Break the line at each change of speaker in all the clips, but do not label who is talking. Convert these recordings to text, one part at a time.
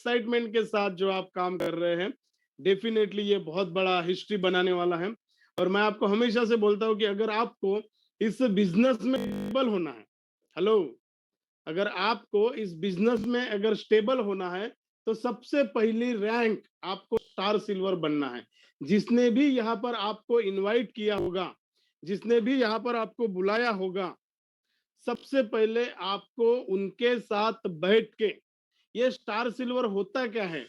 Excitement के साथ जो आप काम कर रहे हैं, डेफिनेटली ये बहुत बड़ा हिस्ट्री बनाने वाला है। और मैं आपको हमेशा से बोलता हूँ कि अगर आपको इस बिजनेस में स्टेबल होना है, हेलो, अगर आपको इस बिजनेस में अगर स्टेबल होना है, तो सबसे पहली रैंक आपको स्टार सिल्वर बनना है। जिसने भी यहाँ पर आपको इनवाइट किया होगा, जिसने भी यहाँ पर आपको बुलाया होगा, सबसे पहले आपको उनके साथ बैठ के, ये स्टार सिल्वर होता क्या है,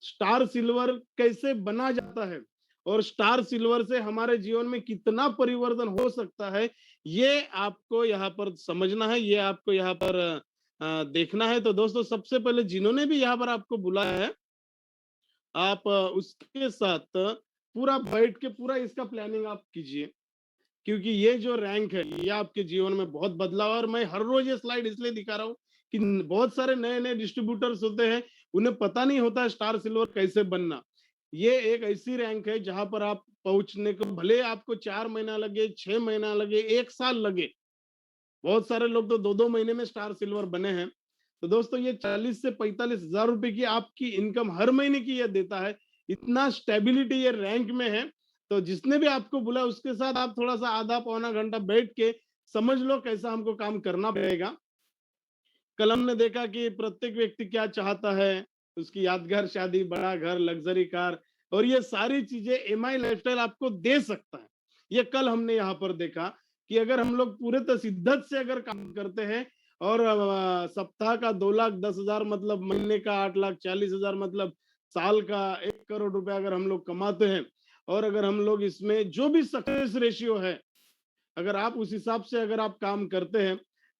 स्टार सिल्वर कैसे बना जाता है, और स्टार सिल्वर से हमारे जीवन में कितना परिवर्तन हो सकता है, ये आपको यहाँ पर समझना है, ये आपको यहाँ पर देखना है। तो दोस्तों, सबसे पहले जिन्होंने भी यहाँ पर आपको बुलाया है, आप उसके साथ पूरा बैठ के पूरा इसका प्लानिंग आप कीजिए, क्योंकि ये जो रैंक है ये आपके जीवन में बहुत बदलाव। और मैं हर रोज ये स्लाइड इसलिए दिखा रहा हूँ कि बहुत सारे नए नए डिस्ट्रीब्यूटर्स होते हैं, उन्हें पता नहीं होता है स्टार सिल्वर कैसे बनना। ये एक ऐसी रैंक है जहां पर आप पहुंचने को भले आपको 4 महीना लगे, 6 महीना लगे, 1 साल लगे, बहुत सारे लोग तो 2-2 महीने में स्टार सिल्वर बने हैं। तो दोस्तों, ये 40 से 45 हजार रुपए की आपकी इनकम हर महीने की ये देता है। इतना स्टेबिलिटी ये रैंक में है। तो जिसने भी आपको बुला, उसके साथ आप थोड़ा सा आधा पौना घंटा बैठ के समझ लो कैसा हमको काम करना पड़ेगा। कल हमने देखा कि प्रत्येक व्यक्ति क्या चाहता है, उसकी यादगार शादी, बड़ा घर, लग्जरी कार, और ये सारी चीजें एमआई लाइफस्टाइल आपको दे सकता है। ये कल हमने यहाँ पर देखा कि अगर हम लोग पूरे शिद्दत से अगर काम करते हैं, और सप्ताह का 2,10,000 मतलब महीने का 8,40,000 मतलब साल का 1 करोड़ रुपया अगर हम लोग कमाते हैं, और अगर हम लोग इसमें जो भी सक्सेस रेशियो है, अगर आप उस हिसाब से अगर आप काम करते हैं,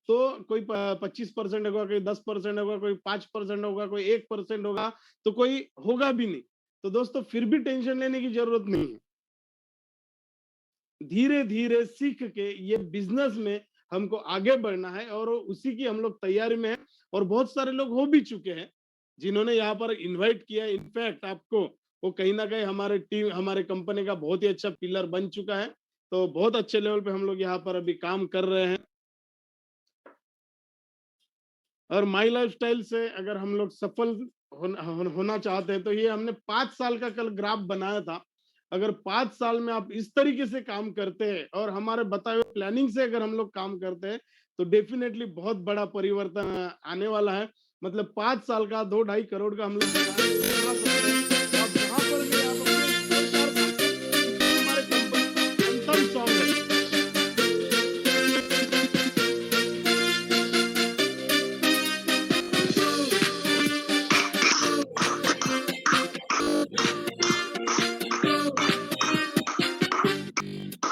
तो कोई 25% होगा, कोई 10% होगा, कोई 5% होगा, कोई 1% होगा, तो कोई होगा भी नहीं। तो दोस्तों, फिर भी टेंशन लेने की जरूरत नहीं है। धीरे धीरे सीख के ये बिजनेस में हमको आगे बढ़ना है, और उसी की हम लोग तैयारी में है। और बहुत सारे लोग हो भी चुके हैं जिन्होंने यहाँ पर इनवाइट किया। इनफैक्ट आपको वो कहीं ना कहीं हमारे टीम, हमारे कंपनी का बहुत ही अच्छा पिलर बन चुका है। तो बहुत अच्छे लेवल पे हम लोग यहाँ पर अभी काम कर रहे हैं। और माई लाइफस्टाइल से अगर हम लोग सफल होना चाहते हैं, तो ये हमने 5 साल का कल ग्राफ बनाया था। अगर 5 साल में आप इस तरीके से काम करते हैं और हमारे बताए हुए प्लानिंग से अगर हम लोग काम करते हैं, तो डेफिनेटली बहुत बड़ा परिवर्तन आने वाला है। मतलब 5 साल का 2-2.5 करोड़ का हम लोग बना सकते हैं। तो आप जहां पर भी आप अपने स्कोर कार्ड, हमारे कंपनी का anthem song है।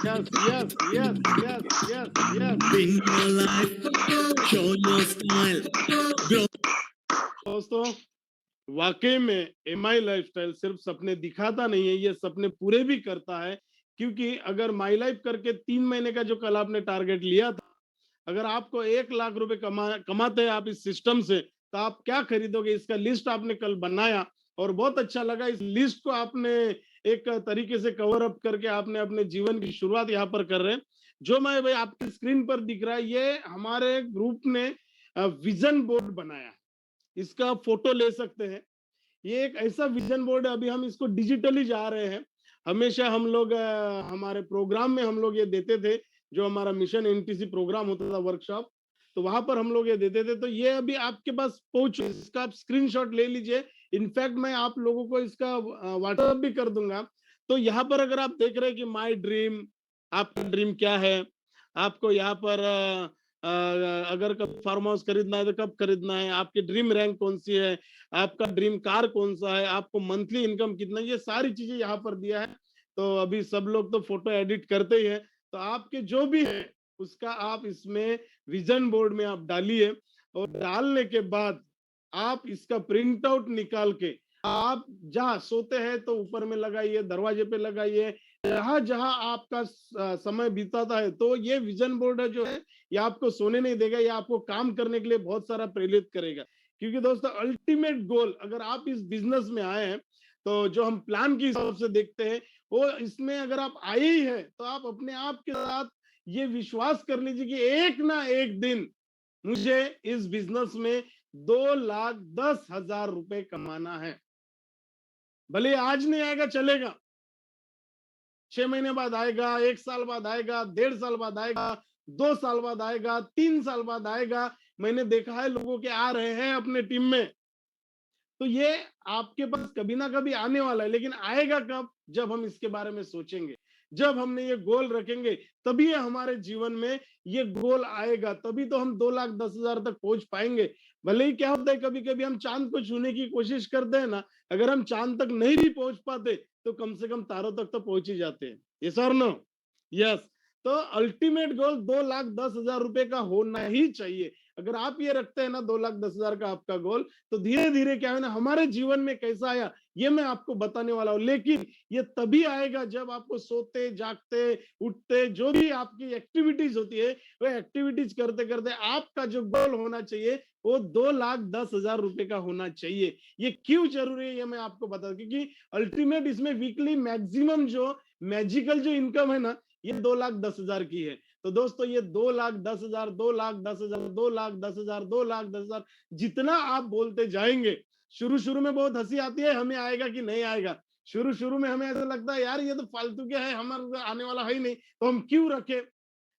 Yes, yes, yes, yes, yes, yes.
Bring your life, show your style, grow.
दोस्तों, वाकई में एमआई लाइफस्टाइल सिर्फ सपने दिखाता नहीं है, ये सपने पूरे भी करता है। क्योंकि अगर माई लाइफ करके 3 महीने का जो कल आपने टारगेट लिया था, अगर आपको 1 लाख रुपए कमाते हैं आप इस सिस्टम से, तो आप क्या खरीदोगे, इसका लिस्ट आपने कल बनाया। और बहुत अच्छा लगा, इस लिस्ट को आपने एक तरीके से कवर अप करके आपने अपने जीवन की शुरुआत यहाँ पर कर रहे हैं। जो मैं भाई आपकी स्क्रीन पर दिख रहा है, ये हमारे ग्रुप ने विजन बोर्ड बनाया है। इसका फोटो ले सकते हैं। ये एक ऐसा विजन बोर्ड है, अभी हम इसको डिजिटली जा रहे हैं। हमेशा हम लोग हमारे प्रोग्राम में हम लोग ये देते थे, जो हमारा मिशन एनटीसी प्रोग्राम होता था, वर्कशॉप, तो वहां पर हम लोग ये देते थे। तो ये अभी आपके पास पहुंच, इसका आप स्क्रीनशॉट ले लीजिए। इनफैक्ट मैं आप लोगों को इसका व्हाट्सएप भी कर दूंगा। तो यहाँ पर अगर आप देख रहे हैं कि माय ड्रीम, आपका ड्रीम क्या है, आपको यहाँ पर अगर कब फार्म हाउस खरीदना है तो कब खरीदना है, आपकी ड्रीम रैंक कौन सी है, आपका ड्रीम कार कौन सा है, आपको मंथली इनकम कितना, ये सारी चीजें यहाँ पर दिया है। तो अभी सब लोग तो फोटो एडिट करते ही है, तो आपके जो भी है उसका आप इसमें विजन बोर्ड में आप डालिए। और डालने के बाद आप इसका प्रिंट आउट निकाल के आप जहाँ सोते हैं तो ऊपर में लगाइए, दरवाजे पे लगाइए, जहां जहां आपका समय बीताता है। तो ये विजन बोर्ड है जो है, ये आपको सोने नहीं देगा, ये आपको काम करने के लिए बहुत सारा प्रेरित करेगा। क्योंकि दोस्तों, अल्टीमेट गोल, अगर आप इस बिजनेस में आए हैं, तो जो हम प्लान के हिसाब से देखते हैं, वो इसमें अगर आप आए ही है, तो आप अपने आप के साथ ये विश्वास कर लीजिए कि एक ना एक दिन मुझे इस बिजनेस में 2,10,000 रुपए कमाना है। भले आज नहीं आएगा चलेगा, 6 महीने बाद आएगा, 1 साल बाद आएगा, 1.5 साल बाद आएगा, 2 साल बाद आएगा, 3 साल बाद आएगा। मैंने देखा है लोगों के आ रहे हैं अपने टीम में। तो ये आपके पास कभी ना कभी आने वाला है, लेकिन आएगा कब? जब हम इसके बारे में सोचेंगे, जब हमने ये गोल रखेंगे, तभी ये हमारे जीवन में ये गोल आएगा, तभी तो हम 2,10,000 तक पहुंच पाएंगे। भले ही क्या होता है, कभी कभी हम चांद को छूने की कोशिश करते हैं ना, अगर हम चांद तक नहीं भी पहुंच पाते तो कम से कम तारों तक तो पहुंच ही जाते हैं। यस और नो? यस। तो अल्टीमेट गोल 2,10,000 रुपए का होना ही चाहिए। अगर आप ये रखते हैं ना 2,10,000 का आपका गोल, तो धीरे धीरे क्या है ना, हमारे जीवन में कैसा आया ये मैं आपको बताने वाला हूं। लेकिन ये तभी आएगा जब आपको सोते जागते उठते जो भी आपकी एक्टिविटीज होती है, वो एक्टिविटीज करते करते आपका जो गोल होना चाहिए वो 2,10,000 रुपए का होना चाहिए। ये क्यों जरूरी है ये मैं आपको बता, क्योंकि अल्टीमेट इसमें वीकली मैक्सिमम जो मैजिकल जो इनकम है ना, ये 2,10,000 की है। तो दोस्तों ये 2,10,000, 2,10,000, 2,10,000, 2,10,000 जितना आप बोलते जाएंगे, शुरू शुरू में बहुत हंसी आती है, हमें आएगा कि नहीं आएगा। शुरू शुरू में हमें ऐसा लगता है यार ये तो फालतू के है, हमारा आने वाला है ही नहीं, तो हम क्यों रखे।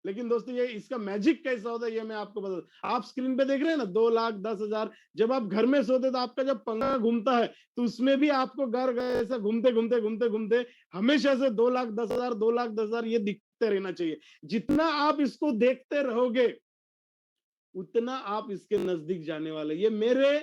लेकिन दोस्तों ये इसका मैजिक कैसा होता है ये मैं आपको बता, आप स्क्रीन पे देख रहे हैं ना 2,10,000, जब आप घर में सोते तो आपका जब पंखा घूमता है तो उसमें भी आपको घर ऐसा घूमते घूमते घूमते घूमते हमेशा से 2,10,000, 2,10,000 ये दिखते रहना चाहिए। जितना आप इसको देखते रहोगे उतना आप इसके नजदीक जाने वाले। ये मेरे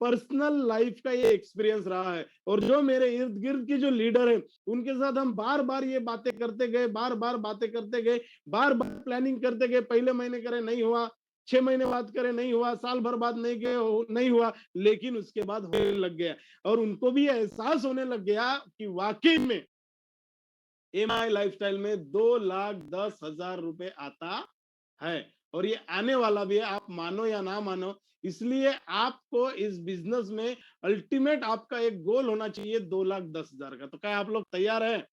पर्सनल लाइफ का ये एक्सपीरियंस रहा है, और जो मेरे इर्द गिर्द के जो लीडर हैं उनके साथ हम बार बार ये बातें करते गए, बार बार बातें करते गए, बार बार प्लानिंग करते गए। पहले महीने करे नहीं हुआ, 6 महीने बाद करे नहीं हुआ, साल भर बाद नहीं गए नहीं हुआ, लेकिन उसके बाद होने लग गया। और उनको भी एहसास होने लग गया कि वाकई में एमआई लाइफस्टाइल में 2,10,000 रुपए आता है, और ये आने वाला भी है, आप मानो या ना मानो। इसलिए आपको इस बिजनेस में अल्टीमेट आपका एक गोल होना चाहिए 2,10,000 का। तो क्या आप लोग तैयार हैं?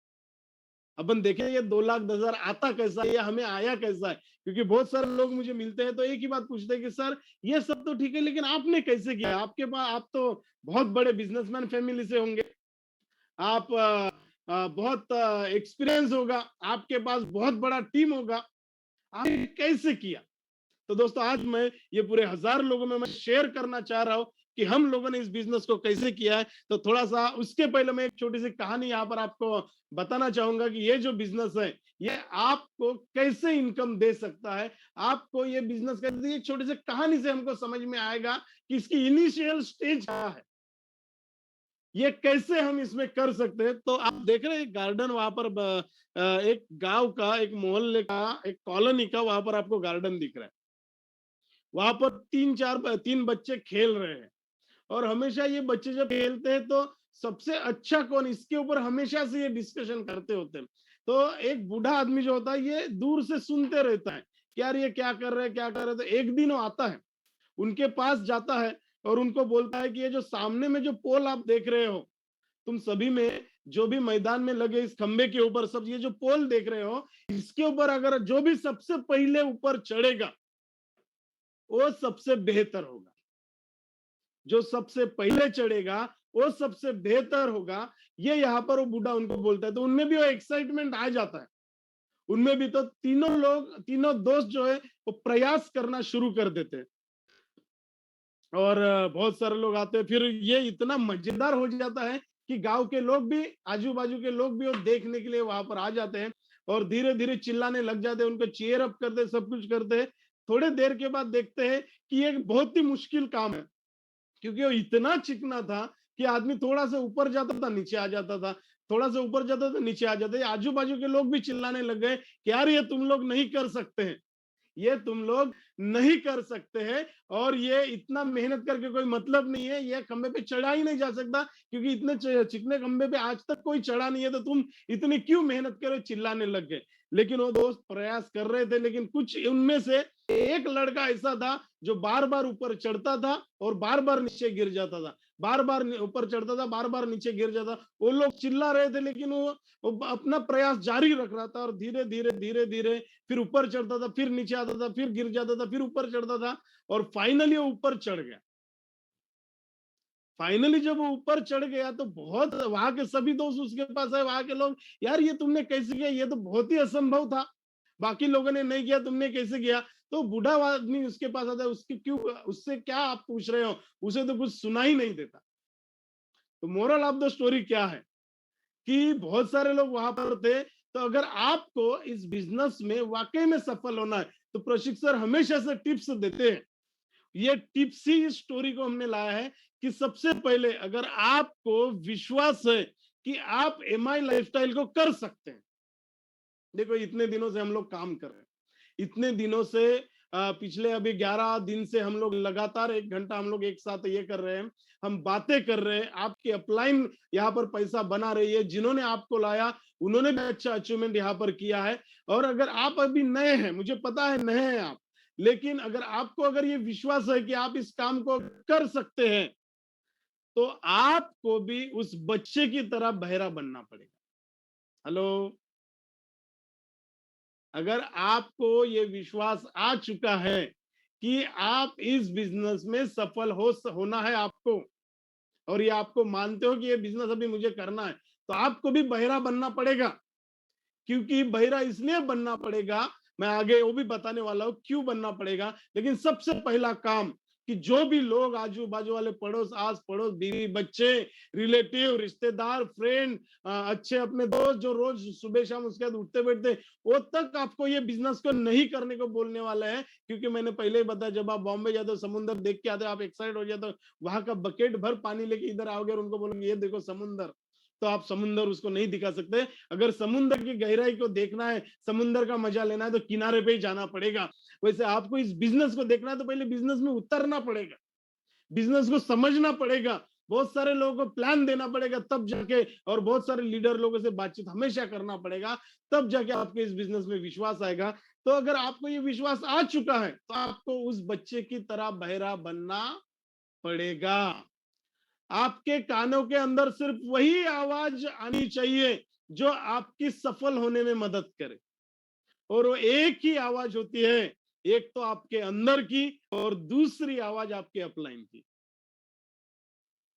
अपन देखें ये 2,10,000 आता कैसा है, ये हमें आया कैसा है। क्योंकि बहुत सारे लोग मुझे मिलते हैं तो एक ही बात पूछते हैं कि सर ये सब तो ठीक है, लेकिन आपने कैसे किया? आपके पास, आप तो बहुत बड़े बिजनेसमैन फैमिली से होंगे, आप बहुत एक्सपीरियंस होगा, आपके पास बहुत बड़ा टीम होगा, आपने कैसे किया? तो दोस्तों आज मैं ये पूरे 1,000 लोगों में मैं शेयर करना चाह रहा हूं कि हम लोगों ने इस बिजनेस को कैसे किया है। तो थोड़ा सा उसके पहले मैं एक छोटी सी कहानी यहाँ पर आपको बताना चाहूंगा कि ये जो बिजनेस है ये आपको कैसे इनकम दे सकता है। आपको ये बिजनेस का एक छोटी सी कहानी से हमको समझ में आएगा कि इसकी इनिशियल स्टेज क्या है, ये कैसे हम इसमें कर सकते हैं। तो आप देख रहे हैं गार्डन वहां पर एक गांव का, एक मोहल्ले का, एक कॉलोनी का वहां पर आपको गार्डन दिख रहा है। वहां पर 3 बच्चे खेल रहे हैं, और हमेशा ये बच्चे जब खेलते हैं तो सबसे अच्छा कौन, इसके ऊपर हमेशा से ये डिस्कशन करते होते हैं। तो एक बूढ़ा आदमी जो होता है ये दूर से सुनते रहता है कि यार ये क्या कर रहे हैं क्या कर रहे हैं। तो एक दिन वो आता है, उनके पास जाता है और उनको बोलता है कि ये जो सामने में जो पोल आप देख रहे हो, तुम सभी में जो भी मैदान में लगे इस खंबे के ऊपर सब ये जो पोल देख रहे हो, इसके ऊपर अगर जो भी सबसे पहले ऊपर चढ़ेगा वो सबसे बेहतर होगा। जो सबसे पहले चढ़ेगा वो सबसे बेहतर होगा। ये यहाँ पर वो बूढ़ा उनको बोलता है, तो उनमें भी वो एक्साइटमेंट आ जाता है। उनमें भी तो तीनों लोग, तीनों दोस्त जो है वो प्रयास करना शुरू कर देते हैं, और बहुत सारे लोग आते हैं। फिर ये इतना मजेदार हो जाता है कि गांव के लोग भी, आजू बाजू के लोग भी वो देखने के लिए वहां पर आ जाते हैं, और धीरे धीरे चिल्लाने लग जाते हैं, उनको चीयर अप करते हैं, सब कुछ करते हैं। थोड़े देर के बाद देखते हैं कि ये बहुत ही मुश्किल काम है, क्योंकि वो इतना चिकना था कि आदमी थोड़ा सा ऊपर जाता था नीचे आ जाता था, थोड़ा सा ऊपर जाता था नीचे आ जाते। आजू बाजू के लोग भी चिल्लाने लग गए कि यार ये तुम लोग नहीं कर सकते हैं, ये तुम लोग नहीं कर सकते हैं, और ये इतना मेहनत करके कोई मतलब नहीं है, ये खंबे पे चढ़ा ही नहीं जा सकता, क्योंकि इतने चिकने खंबे पे आज तक कोई चढ़ा नहीं है, तो तुम इतनी क्यों मेहनत करो, चिल्लाने लग गए। लेकिन वो दोस्त प्रयास कर रहे थे, लेकिन कुछ उनमें से एक लड़का ऐसा था जो बार बार ऊपर चढ़ता था और बार बार नीचे गिर जाता था, बार बार ऊपर चढ़ता था, बार बार नीचे गिर जाता। वो लोग चिल्ला रहे थे, लेकिन वो अपना प्रयास जारी रख रहा था, और धीरे धीरे धीरे धीरे फिर ऊपर चढ़ता था, फिर नीचे आता था, फिर गिर जाता था, फिर ऊपर चढ़ता था, और फाइनली वो ऊपर चढ़ गया। फाइनली जब वो ऊपर चढ़ गया तो बहुत वहां के सभी दोस्त उसके पास आए, वहां के लोग, यार ये तुमने कैसे किया, ये तो बहुत ही असंभव था, बाकी लोगों ने नहीं किया, तुमने कैसे किया। तो बूढ़ा आदमी उसके पास आता है, उसके क्यों, उससे क्या आप पूछ रहे हो, उसे तो कुछ सुना ही नहीं देता। तो मोरल ऑफ द स्टोरी क्या है कि बहुत सारे लोग वहां पर थे। तो अगर आपको इस बिजनेस में वाकई में सफल होना है तो प्रशिक्षक सर हमेशा से टिप्स देते हैं। ये टिप्स ही इस स्टोरी को हमने लाया है कि सबसे पहले अगर आपको विश्वास है कि आप एमआई लाइफस्टाइल को कर सकते हैं। देखो इतने दिनों से हम लोग काम कर रहे हैं, इतने दिनों से पिछले अभी 11 दिन से हम लोग लगातार 1 घंटा हम लोग एक साथ ये कर रहे हैं, हम बातें कर रहे हैं, आपकी अपलाइन यहाँ पर पैसा बना रही है, जिन्होंने आपको लाया उन्होंने भी अच्छा अचीवमेंट यहाँ पर किया है। और अगर आप अभी नए हैं, मुझे पता है नए हैं आप, लेकिन अगर आपको अगर ये विश्वास है कि आप इस काम को कर सकते हैं तो आपको भी उस बच्चे की तरह बहरा बनना पड़ेगा। हेलो, अगर आपको ये विश्वास आ चुका है कि आप इस बिजनेस में सफल होना है आपको, और ये आपको मानते हो कि ये बिजनेस अभी मुझे करना है, तो आपको भी बहरा बनना पड़ेगा। क्योंकि बहरा इसलिए बनना पड़ेगा, मैं आगे वो भी बताने वाला हूं क्यों बनना पड़ेगा। लेकिन सबसे पहला काम कि जो भी लोग आजू बाजू वाले पड़ोस, आस पड़ोस, बीवी बच्चे, रिलेटिव, रिश्तेदार, फ्रेंड, अच्छे अपने दोस्त जो रोज सुबह शाम उसके बाद उठते बैठते, वो तक आपको ये बिजनेस को नहीं करने को बोलने वाले हैं। क्योंकि मैंने पहले ही बताया, जब आप बॉम्बे जाते हो समुद्र देख के आते हो, आप एक्साइट हो जाते हो, वहां का बकेट भर पानी लेके इधर आओगे और उनको बोलोगे ये देखो समुद्र, तो आप समुंदर उसको नहीं दिखा सकते। अगर समुंदर की गहराई को देखना है, समुंदर का मजा लेना है, तो किनारे पे ही जाना पड़ेगा। वैसे आपको इस बिजनेस को देखना है तो पहले बिजनेस में उतरना पड़ेगा, बिजनेस को समझना पड़ेगा, बहुत सारे लोगों को प्लान देना पड़ेगा, तब जाके, और बहुत सारे लीडर लोगों से बातचीत हमेशा करना पड़ेगा, तब जाके आपके इस बिजनेस में विश्वास आएगा। तो अगर आपको ये विश्वास आ चुका है तो आपको उस बच्चे की तरह बहरा बनना पड़ेगा। आपके कानों के अंदर सिर्फ वही आवाज आनी चाहिए जो आपकी सफल होने में मदद करे, और वो एक ही आवाज होती है, एक तो आपके अंदर की और दूसरी आवाज आपके अपलाइन की।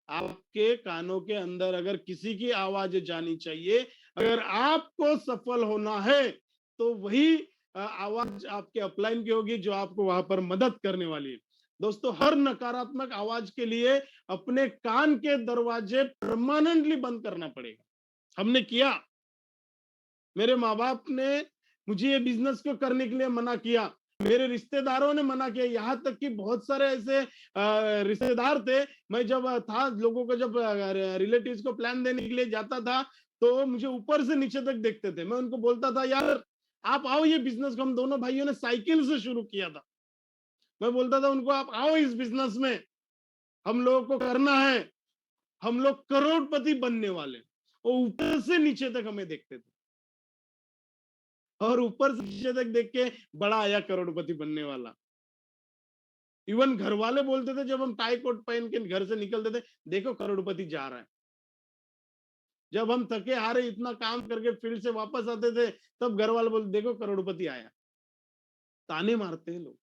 आपके कानों के अंदर अगर किसी की आवाज जानी चाहिए, अगर आपको सफल होना है तो वही आवाज आपके अपलाइन की होगी जो आपको वहां पर मदद करने वाली है। दोस्तों, हर नकारात्मक आवाज के लिए अपने कान के दरवाजे परमानेंटली बंद करना पड़ेगा। हमने किया, मेरे माँ बाप ने मुझे ये बिजनेस को करने के लिए मना किया, मेरे रिश्तेदारों ने मना किया, यहाँ तक कि बहुत सारे ऐसे रिश्तेदार थे, मैं जब था लोगों को, जब रिलेटिव्स को प्लान देने के लिए जाता था तो मुझे ऊपर से नीचे तक देखते थे। मैं उनको बोलता था यार आप आओ ये बिजनेस को, हम दोनों भाइयों ने साइकिल से शुरू किया था, मैं बोलता था उनको आप आओ इस बिजनेस में, हम लोगों को करना है, हम लोग करोड़पति बनने वाले। और ऊपर से नीचे तक हमें देखते थे, और ऊपर से नीचे तक देख के बड़ा आया करोड़पति बनने वाला। इवन घर वाले बोलते थे जब हम टाई कोट पहन के घर से निकलते थे, देखो करोड़पति जा रहा है। जब हम थके हारे इतना काम करके फील्ड से वापस आते थे, तब घर वाले बोलते देखो करोड़पति आया। ताने मारते हैं लोग।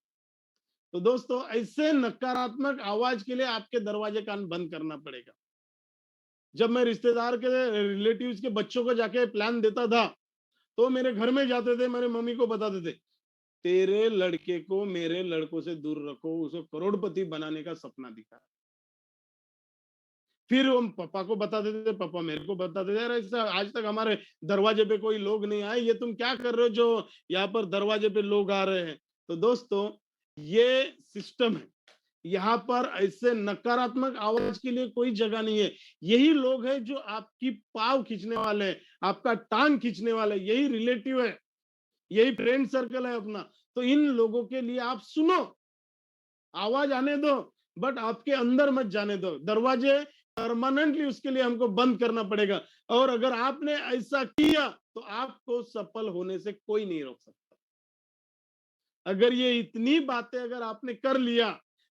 तो दोस्तों, ऐसे नकारात्मक आवाज के लिए आपके दरवाजे कान बंद करना पड़ेगा। जब मैं रिश्तेदार के, रिलेटिव्स के बच्चों को जाके प्लान देता था, तो मेरे घर में जाते थे, मेरे मम्मी को बताते थे तेरे लड़के को मेरे लड़कों से दूर रखो, उसको करोड़पति बनाने का सपना दिखा। फिर हम पापा को बताते थे, पापा मेरे को बताते थे, अरे ऐसा आज तक हमारे दरवाजे पे कोई लोग नहीं आए, ये तुम क्या कर रहे हो जो यहाँ पर दरवाजे पे लोग आ रहे हैं। तो दोस्तों, ये सिस्टम है, यहाँ पर ऐसे नकारात्मक आवाज के लिए कोई जगह नहीं है। यही लोग हैं जो आपकी पाव खींचने वाले हैं, आपका टांग खींचने वाले, यही रिलेटिव है, यही फ्रेंड सर्कल है अपना। तो इन लोगों के लिए आप सुनो, आवाज आने दो, बट आपके अंदर मत जाने दो। दरवाजे परमानेंटली उसके लिए हमको बंद करना पड़ेगा। और अगर आपने ऐसा किया तो आपको सफल होने से कोई नहीं रोक सकता। अगर ये इतनी बातें अगर आपने कर लिया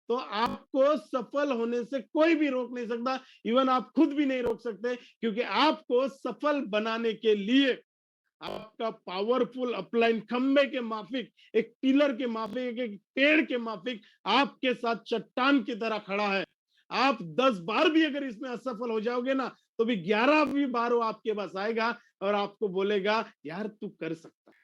तो आपको सफल होने से कोई भी रोक नहीं सकता, इवन आप खुद भी नहीं रोक सकते। क्योंकि आपको सफल बनाने के लिए आपका पावरफुल अपलाइन खंबे के माफिक, एक पिलर के माफिक, एक पेड़ के माफिक आपके साथ चट्टान की तरह खड़ा है। आप 10 बार भी अगर इसमें असफल हो जाओगे ना, तो भी 11वीं बार वो आपके पास आएगा और आपको बोलेगा, यार तू कर सकता है।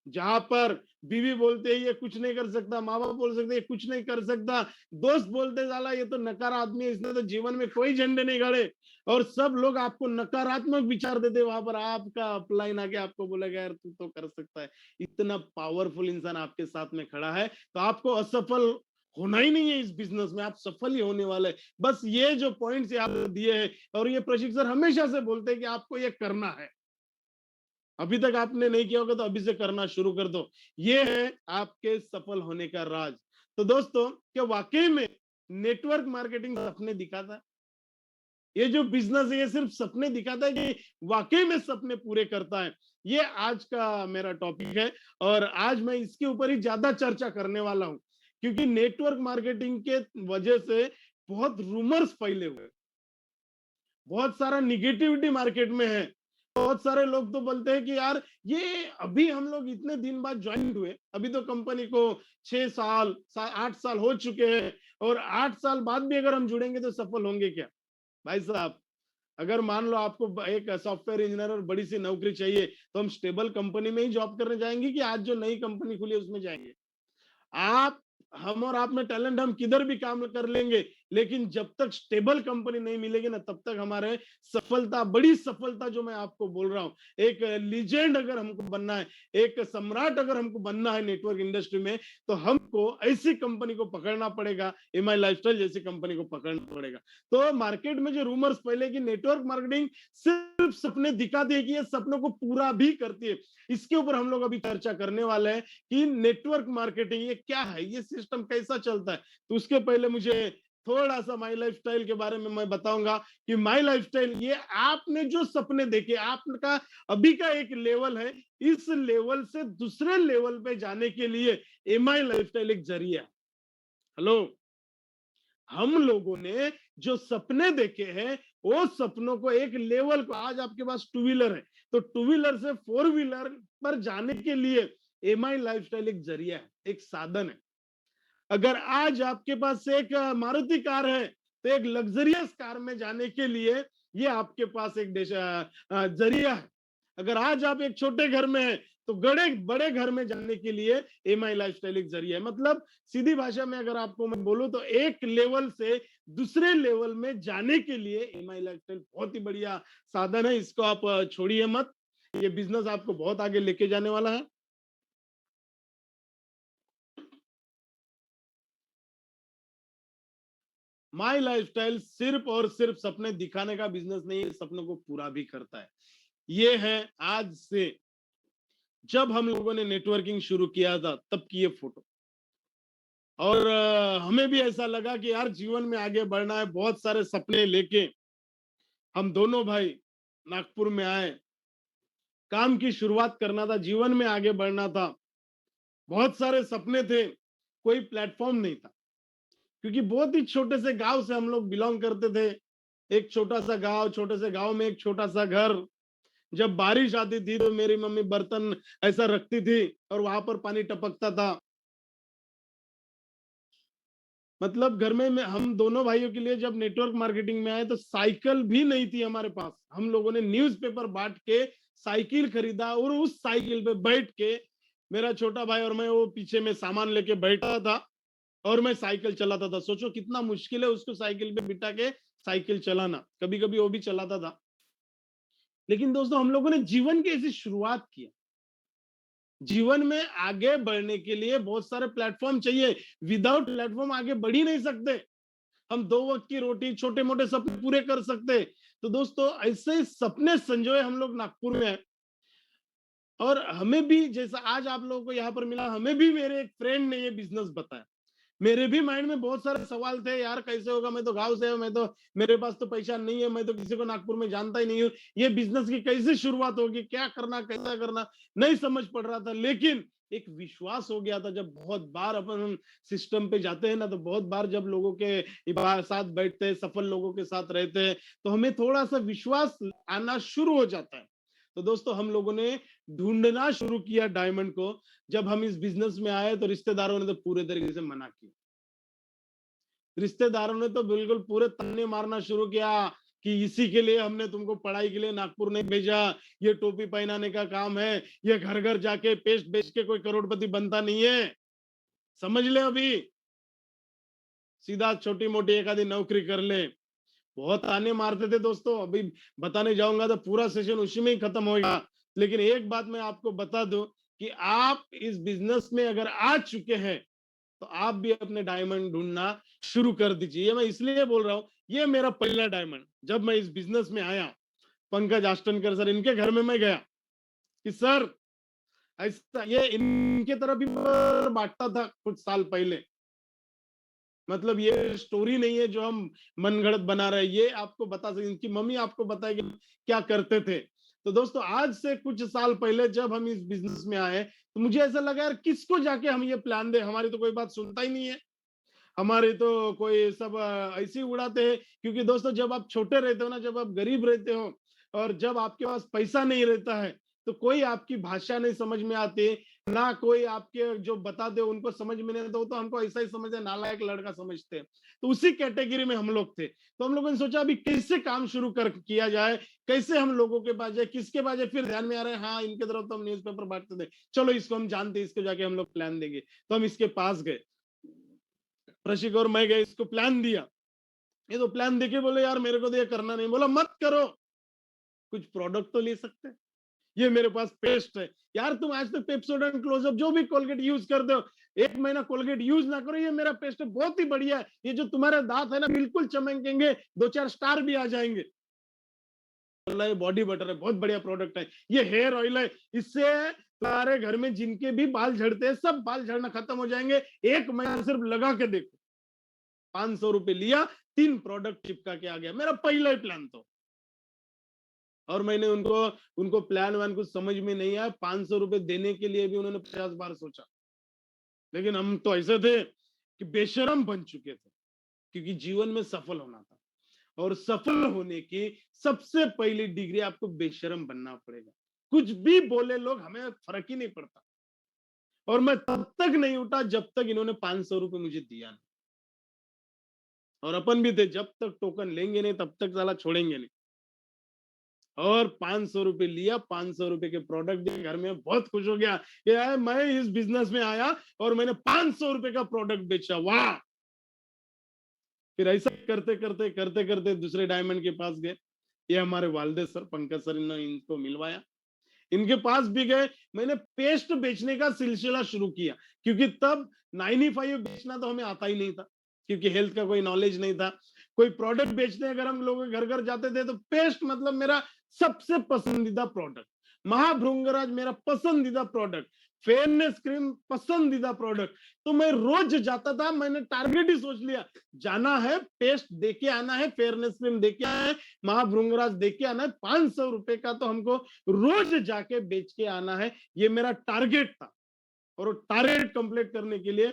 जहां पर बीवी बोलते है ये कुछ नहीं कर सकता, माँ बाप बोल सकते ये कुछ नहीं कर सकता, दोस्त बोलते साला ये तो नकार आदमी है, इसने तो जीवन में कोई झंडे नहीं गाड़े, और सब लोग आपको नकारात्मक विचार देते, वहां पर आपका अपलाइन आके आपको बोलेगा यार तू तो कर सकता है। इतना पावरफुल इंसान आपके साथ में खड़ा है, तो आपको असफल होना ही नहीं है इस बिजनेस में, आप सफल ही होने वाले। बस ये जो पॉइंट्स आप दिए हैं, और ये प्रशिक्षण हमेशा से बोलते हैं कि आपको ये करना है, अभी तक आपने नहीं किया होगा तो अभी से करना शुरू कर दो। ये है आपके सफल होने का राज। तो दोस्तों, क्या वाकई में नेटवर्क मार्केटिंग सपने दिखाता है? ये जो बिजनेस है ये सिर्फ सपने दिखाता है कि वाकई में सपने पूरे करता है? ये आज का मेरा टॉपिक है, और आज मैं इसके ऊपर ही ज्यादा चर्चा करने वाला हूं, क्योंकि नेटवर्क मार्केटिंग के वजह से बहुत रूमर्स फैले हुए हैं, बहुत सारा निगेटिविटी मार्केट में है। बहुत सारे लोग तो बोलते हैं कि यार ये अभी हम लोग इतने दिन बाद ज्वाइन हुए, अभी तो कंपनी को 6 साल 8 साल हो चुके हैं, और 8 साल बाद भी अगर हम जुड़ेंगे तो सफल होंगे क्या? भाई साहब, अगर मान लो आपको एक सॉफ्टवेयर इंजीनियर और बड़ी सी नौकरी चाहिए, तो हम स्टेबल कंपनी में ही जॉब करने जाएंगे कि आज जो नई कंपनी खुली है उसमें जाएंगे? आप हम और आप में टैलेंट हम किधर भी काम कर लेंगे, लेकिन जब तक स्टेबल कंपनी नहीं मिलेगी ना, तब तक हमारे सफलता, बड़ी सफलता जो मैं आपको बोल रहा हूं, एक लीजेंड अगर हमको बनना है, एक सम्राट अगर हमको बनना है नेटवर्क इंडस्ट्री में, तो हमको ऐसी कंपनी को पकड़ना पड़ेगा, एमआई लाइफस्टाइल जैसी कंपनी को पकड़ना पड़ेगा। तो मार्केट में जो रूमर्स पहले कि नेटवर्क मार्केटिंग सिर्फ सपने दिखाती है, कि ये सपनों को पूरा भी करती है, इसके ऊपर हम लोग अभी चर्चा करने वाले हैं कि नेटवर्क मार्केटिंग ये क्या है, ये सिस्टम कैसा चलता है। तो उसके पहले मुझे थोड़ा सा माई लाइफस्टाइल के बारे में मैं बताऊंगा कि माई लाइफस्टाइल ये आपने जो सपने देखे, आपका अभी का एक लेवल है, इस लेवल से दूसरे लेवल पे जाने के लिए एमआई लाइफस्टाइल एक जरिया है। हेलो, हम लोगों ने जो सपने देखे हैं, वो सपनों को एक लेवल को, आज आपके पास टू व्हीलर है, तो टू व्हीलर से फोर व्हीलर पर जाने के लिए एमआई लाइफस्टाइल एक जरिया है, एक साधन है। अगर आज आपके पास एक मारुति कार है, तो एक लग्जरियस कार में जाने के लिए ये आपके पास एक जरिया है। अगर आज आप एक छोटे घर में हैं, तो बड़े बड़े घर में जाने के लिए एमआई लाइफस्टाइल एक जरिया है। मतलब सीधी भाषा में अगर आपको मैं बोलूं, तो एक लेवल से दूसरे लेवल में जाने के लिए एमआई लाइफस्टाइल बहुत ही बढ़िया साधन है। इसको आप छोड़िए मत, ये बिजनेस आपको बहुत आगे लेके जाने वाला है। माई लाइफस्टाइल सिर्फ और सिर्फ सपने दिखाने का बिजनेस नहीं है, सपनों को पूरा भी करता है। ये है आज से, जब हम लोगों ने नेटवर्किंग शुरू किया था तब की ये फोटो, और हमें भी ऐसा लगा कि यार जीवन में आगे बढ़ना है, बहुत सारे सपने लेके हम दोनों भाई नागपुर में आए, काम की शुरुआत करना था, जीवन में आगे बढ़ना था, बहुत सारे सपने थे, कोई प्लेटफॉर्म नहीं था, क्योंकि बहुत ही छोटे से गांव से हम लोग बिलोंग करते थे। एक छोटा सा गांव, छोटे से गांव में एक छोटा सा घर। जब बारिश आती थी तो मेरी मम्मी बर्तन ऐसा रखती थी और वहां पर पानी टपकता था। मतलब घर में हम दोनों भाइयों के लिए जब नेटवर्क मार्केटिंग में आए, तो साइकिल भी नहीं थी हमारे पास। हम लोगों ने न्यूज़पेपर बांट के साइकिल खरीदा, और उस साइकिल पे बैठ के मेरा छोटा भाई और मैं वो पीछे में सामान लेके बैठा था, और मैं साइकिल चलाता था। सोचो कितना मुश्किल है उसको साइकिल पे बिठा के साइकिल चलाना, कभी कभी वो भी चलाता था। लेकिन दोस्तों, हम लोगों ने जीवन की ऐसी शुरुआत की। जीवन में आगे बढ़ने के लिए बहुत सारे प्लेटफॉर्म चाहिए, विदाउट प्लेटफॉर्म आगे बढ़ ही नहीं सकते। हम 2 वक्त की रोटी, छोटे मोटे सपने पूरे कर सकते। तो दोस्तों, ऐसे सपने संजोए हम लोग नागपुर में हैं, और हमें भी जैसा आज आप लोगों को यहाँ पर मिला, हमें भी मेरे एक फ्रेंड ने ये बिजनेस बताया। मेरे भी माइंड में बहुत सारे सवाल थे, यार कैसे होगा, मैं तो गांव से हूं, मैं तो, मेरे पास तो पैसा नहीं है, मैं तो किसी को नागपुर में जानता ही नहीं हूँ, ये बिजनेस की कैसे शुरुआत होगी, क्या करना, कैसा करना, नहीं समझ पड़ रहा था। लेकिन एक विश्वास हो गया था, जब बहुत बार अपन हम सिस्टम पे जाते हैं ना, तो बहुत बार जब लोगों के साथ बैठते हैं, सफल लोगों के साथ रहते हैं, तो हमें थोड़ा सा विश्वास आना शुरू हो जाता है। तो दोस्तों, हम लोगों ने ढूंढना शुरू किया डायमंड को। जब हम इस बिजनेस में आए, तो रिश्तेदारों ने तो पूरे तरीके से मना किया। रिश्तेदारों ने तो बिल्कुल पूरे ताने मारना शुरू किया कि इसी के लिए हमने तुमको पढ़ाई के लिए नागपुर नहीं भेजा, ये टोपी पहनाने का काम है, ये घर घर जाके पेस्ट बेच के कोई करोड़पति बनता नहीं है, समझ ले अभी, सीधा छोटी मोटी एक आधी नौकरी कर ले। बहुत ताने मारते थे दोस्तों, अभी बताने जाऊंगा तो पूरा सेशन उसी में ही खत्म होगा। लेकिन एक बात मैं आपको बता दूं कि आप इस बिजनेस में अगर आ चुके हैं तो आप भी अपने डायमंड ढूंढना शुरू कर दीजिए। ये मैं इसलिए बोल रहा हूं, ये मेरा पहला डायमंड। जब मैं इस बिजनेस में आया, पंकज आष्टनकर सर इनके घर में मैं गया कि सर ऐसा, ये इनके तरफ भी बांटता था कुछ साल पहले। मतलब ये स्टोरी नहीं है जो हम मनगढ़ंत बना रहे हैं, ये आपको बता सकते, इनकी मम्मी आपको बताएगी क्या करते थे। तो दोस्तों आज से कुछ साल पहले जब हम इस बिजनेस में आए तो मुझे ऐसा लगा यार किसको जाके हम ये प्लान दे, हमारी तो कोई बात सुनता ही नहीं है, हमारे तो कोई सब ऐसे ही उड़ाते हैं। क्योंकि दोस्तों जब आप छोटे रहते हो ना, जब आप गरीब रहते हो और जब आपके पास पैसा नहीं रहता है तो कोई आपकी भाषा नहीं समझ में आती, ना कोई आपके जो बताते हो उनको समझ में नहीं आता, तो हमको ऐसा ही समझते, नालायक लड़का समझते हैं। तो उसी कैटेगरी में हम लोग थे। तो हम लोगों ने सोचा अभी कैसे काम शुरू कर किया जाए, कैसे हम लोगों के पास जाए, किसके पास जाए। फिर ध्यान में आ रहा है हाँ इनके तरफ तो हम न्यूज़पेपर बांटते थे, चलो इसको हम जानते हैं, इसको जाके हम लोग प्लान देंगे। तो हम इसके पास गए, प्रशिक और मैं गए, इसको प्लान दिया। ये तो प्लान देके बोले यार मेरे को तो ये करना नहीं। बोला मत करो, कुछ प्रोडक्ट तो ले सकते हैं। ये मेरे पास पेस्ट है यार, तुम आज तक पेप्सोडेंट क्लोजअप जो भी कोलगेट यूज करते हो, एक महीना कोलगेट यूज ना करो, ये मेरा पेस्ट है, बहुत ही बढ़िया है, ये जो तुम्हारे दांत है ना बिल्कुल चमकेंगे, 2-4 स्टार भी आ जाएंगे। बोला ये बॉडी बटर है, बहुत बढ़िया प्रोडक्ट है, ये हेयर ऑयल है, इससे तुम्हारे घर में जिनके भी बाल झड़ते हैं सब बाल झड़ना खत्म हो जाएंगे, एक महीना सिर्फ लगा के देखो। 500 रुपए लिया, 3 प्रोडक्ट चिपका के आ गया, मेरा पहला ही प्लान। तो और मैंने उनको उनको प्लान वान कुछ समझ में नहीं आया, 500 रुपए देने के लिए भी उन्होंने 50 बार सोचा। लेकिन हम तो ऐसे थे कि बेशरम बन चुके थे, क्योंकि जीवन में सफल होना था, और सफल होने की सबसे पहली डिग्री आपको बेशरम बनना पड़ेगा। कुछ भी बोले लोग, हमें फर्क ही नहीं पड़ता। और मैं तब तक नहीं उठा जब तक इन्होंने 500 रुपए मुझे दिया नहीं। और अपन भी थे, जब तक टोकन लेंगे नहीं तब तक साला छोड़ेंगे नहीं। और 500 रुपए लिया, 500 रुपए के प्रोडक्ट दिए, घर में बहुत खुश हो गया कि यार मैं इस बिजनेस में आया और मैंने 500 रुपए का प्रोडक्ट बेचा, वाह। फिर ऐसा करते करते करते करते दूसरे डायमंड के पास गए, ये हमारे वालदे सर पंकज सर ने इनको मिलवाया, इनके पास भी गए, मैंने पेस्ट बेचने का सिलसिला शुरू किया। क्योंकि तब 95 बेचना तो हमें आता ही नहीं था, क्योंकि हेल्थ का कोई नॉलेज नहीं था। कोई प्रोडक्ट बेचने अगर हम लोग घर घर जाते थे तो पेस्ट मतलब मेरा सबसे पसंदीदा प्रोडक्ट, महाभृंगराज मेरा पसंदीदा प्रोडक्ट, फेयरनेस क्रीम पसंदीदा प्रोडक्ट। तो मैं रोज जाता था, मैंने टारगेट ही सोच लिया, जाना है पेस्ट देके आना है, फेयरनेस क्रीम देके आना है, महाभृंगराज देके आना है, 500 रुपए का तो हमको रोज जाके बेच के आना है, ये मेरा टारगेट था। और टारगेट कंप्लीट करने के लिए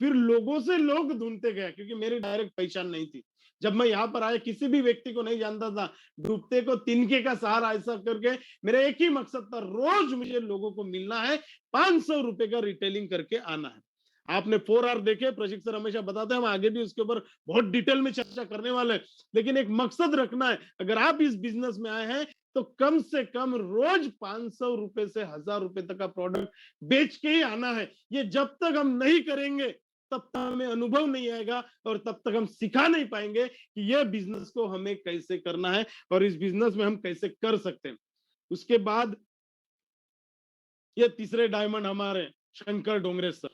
फिर लोगों से लोग ढूंढते गए, क्योंकि मेरी डायरेक्ट पहचान नहीं थी। जब मैं यहाँ पर आया किसी भी व्यक्ति को नहीं जानता था, डूबते को तिनके का सहारा ऐसा करके मेरा एक ही मकसद था, रोज मुझे लोगों को मिलना है, 500 रुपए का रिटेलिंग करके आना है। आपने 4 आवर देखे, प्रशिक्षक सर हमेशा बताते हैं, हम आगे भी उसके ऊपर बहुत डिटेल में चर्चा करने वाले हैं। लेकिन एक मकसद रखना है, अगर आप इस बिजनेस में आए हैं तो कम से कम रोज 500 रुपए से 1000 रुपए तक का प्रोडक्ट बेच के ही आना है। ये जब तक हम नहीं करेंगे तब तक हमें अनुभव नहीं आएगा, और तब तक हम सिखा नहीं पाएंगे कि यह बिजनेस को हमें कैसे करना है और इस बिजनेस में हम कैसे कर सकते हैं। उसके बाद ये तीसरे डायमंड हमारे शंकर डोंगरे सर,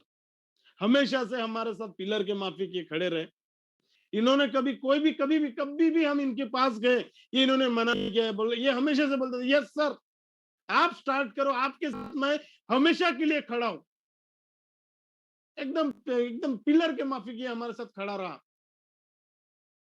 हमेशा से हमारे साथ पिलर के माफी किए खड़े रहे। इन्होंने कभी कोई भी कभी भी हम इनके पास गए, ये इन्होंने मना नहीं किया है, बोले, ये हमेशा से बोलते थे यस सर आप स्टार्ट करो, आपके साथ मैं हमेशा के लिए खड़ा हूं। एकदम एकदम पिलर के माफी किए हमारे साथ खड़ा रहा,